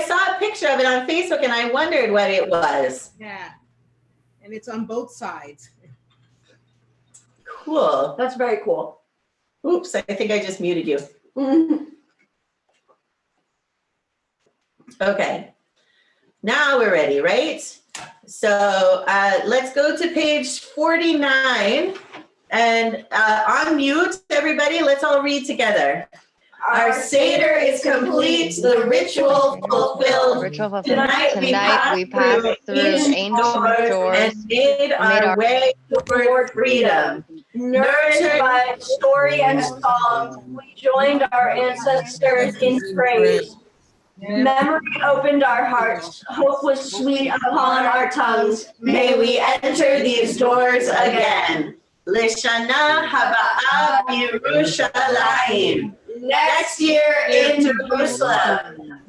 saw a picture of it on Facebook and I wondered what it was. Yeah. And it's on both sides. Cool. That's very cool. Oops, I think I just muted you. Okay. Now we're ready, right? So let's go to page 49 and unmute everybody. Let's all read together. Our Seder is complete, the ritual fulfilled. Tonight we passed through ancient doors and made our way toward freedom. Nurtured by story and song, we joined our ancestors in praise. Memory opened our hearts, hope was sweet upon our tongues. May we enter these doors again. Lishana Haba'ah Yerushalayim. Next year in Jerusalem.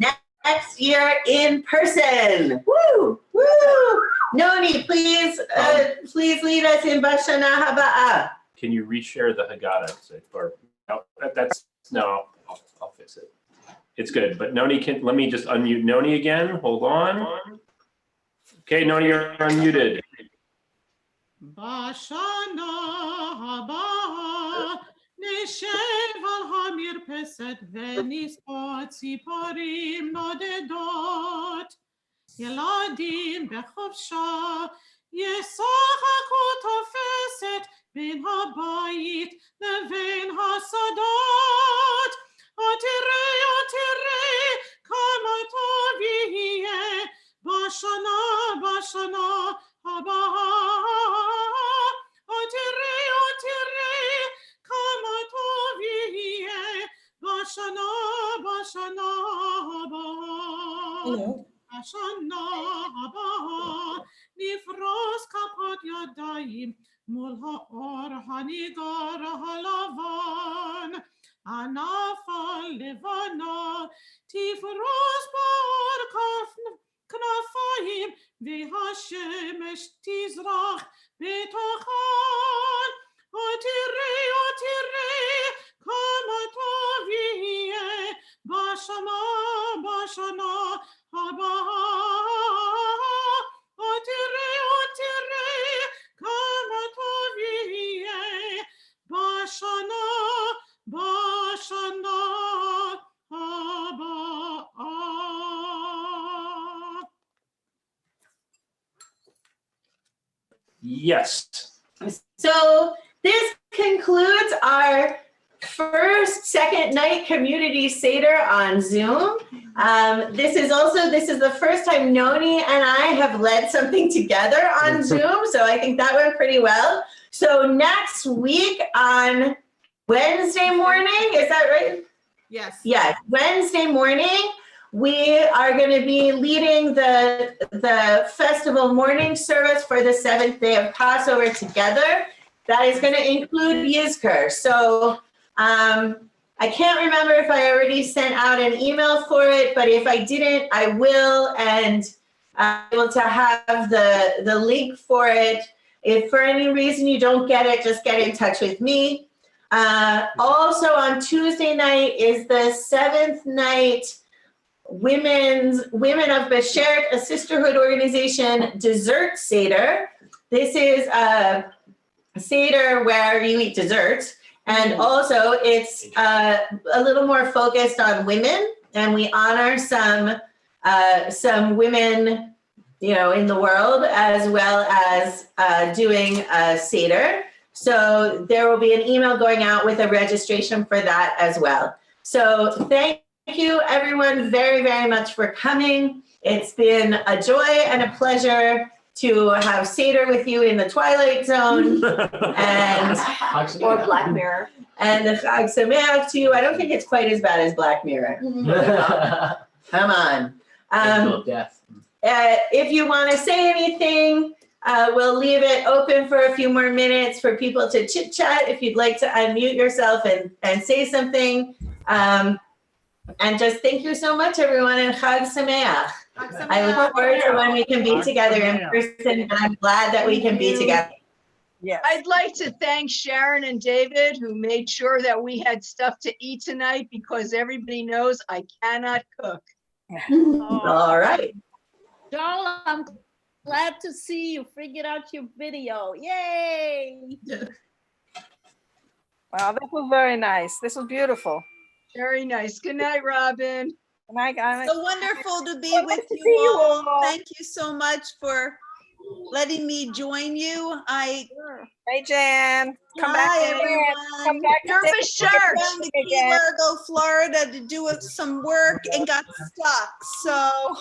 Next year in person. Woo! Woo! Noni, please lead us in Bashana Haba'ah. Can you reshare the Haggadah? Or no, I'll fix it. It's good, but Noni let me just unmute Noni again. Hold on. Okay, Noni, you're unmuted. Bashana haba neshev al hamirpeset venispot ציפורים נודדות ילדים בחופשה ישחקו תופסת בין הבית לבין השדות תראה כמה טוב יהיה בשנה הבאה תראה כמה טוב יהיה בשנה הבאה השנה הבאה נפרוס כפות ידיים מול האור הניגר הלבן ענף הלבנה תפרוס באור כנפיים והשמש תזרח בתוכן תראה כמה טוב יהיה בשנה הבאה תראה כמה טוב יהיה בשנה הבאה. Yes. So this concludes our second night community Seder on Zoom. This is the first time Noni and I have led something together on Zoom, so I think that went pretty well. So next week on Wednesday morning, is that right? Yes. Yes, Wednesday morning, we are going to be leading the festival morning service for the 7th day of Passover together. That is going to include Yizkor. So I can't remember if I already sent out an email for it, but if I didn't, I will, and I'm able to have the link for it. If for any reason you don't get it, just get in touch with me. Also on Tuesday night is the 7th night Women of Beshert, a sisterhood organization, dessert Seder. This is a Seder where you eat desserts. And also it's a little more focused on women, and we honor some women, in the world, as well as doing a Seder. So there will be an email going out with a registration for that as well. So thank you everyone very, very much for coming. It's been a joy and a pleasure to have Seder with you in the Twilight Zone and Or Black Mirror. And the Chag Sameach to you. I don't think it's quite as bad as Black Mirror. Come on. If you want to say anything, we'll leave it open for a few more minutes for people to chit chat. If you'd like to unmute yourself and say something. And just thank you so much, everyone, and Chag Sameach. I look forward to when we can be together in person, and I'm glad that we can be together. Yes. I'd like to thank Sharon and David, who made sure that we had stuff to eat tonight, because everybody knows I cannot cook. All right. Joel, I'm glad to see you figured out your video. Yay! Wow, this was very nice. This was beautiful. Very nice. Good night, Robin. Good night, guys. So wonderful to be with you all. Thank you so much for letting me join you. Hey, Jan. Come back. Hi, everyone. Come back. You're a shirt. Down to Key Largo, Florida to do some work and got stuck. So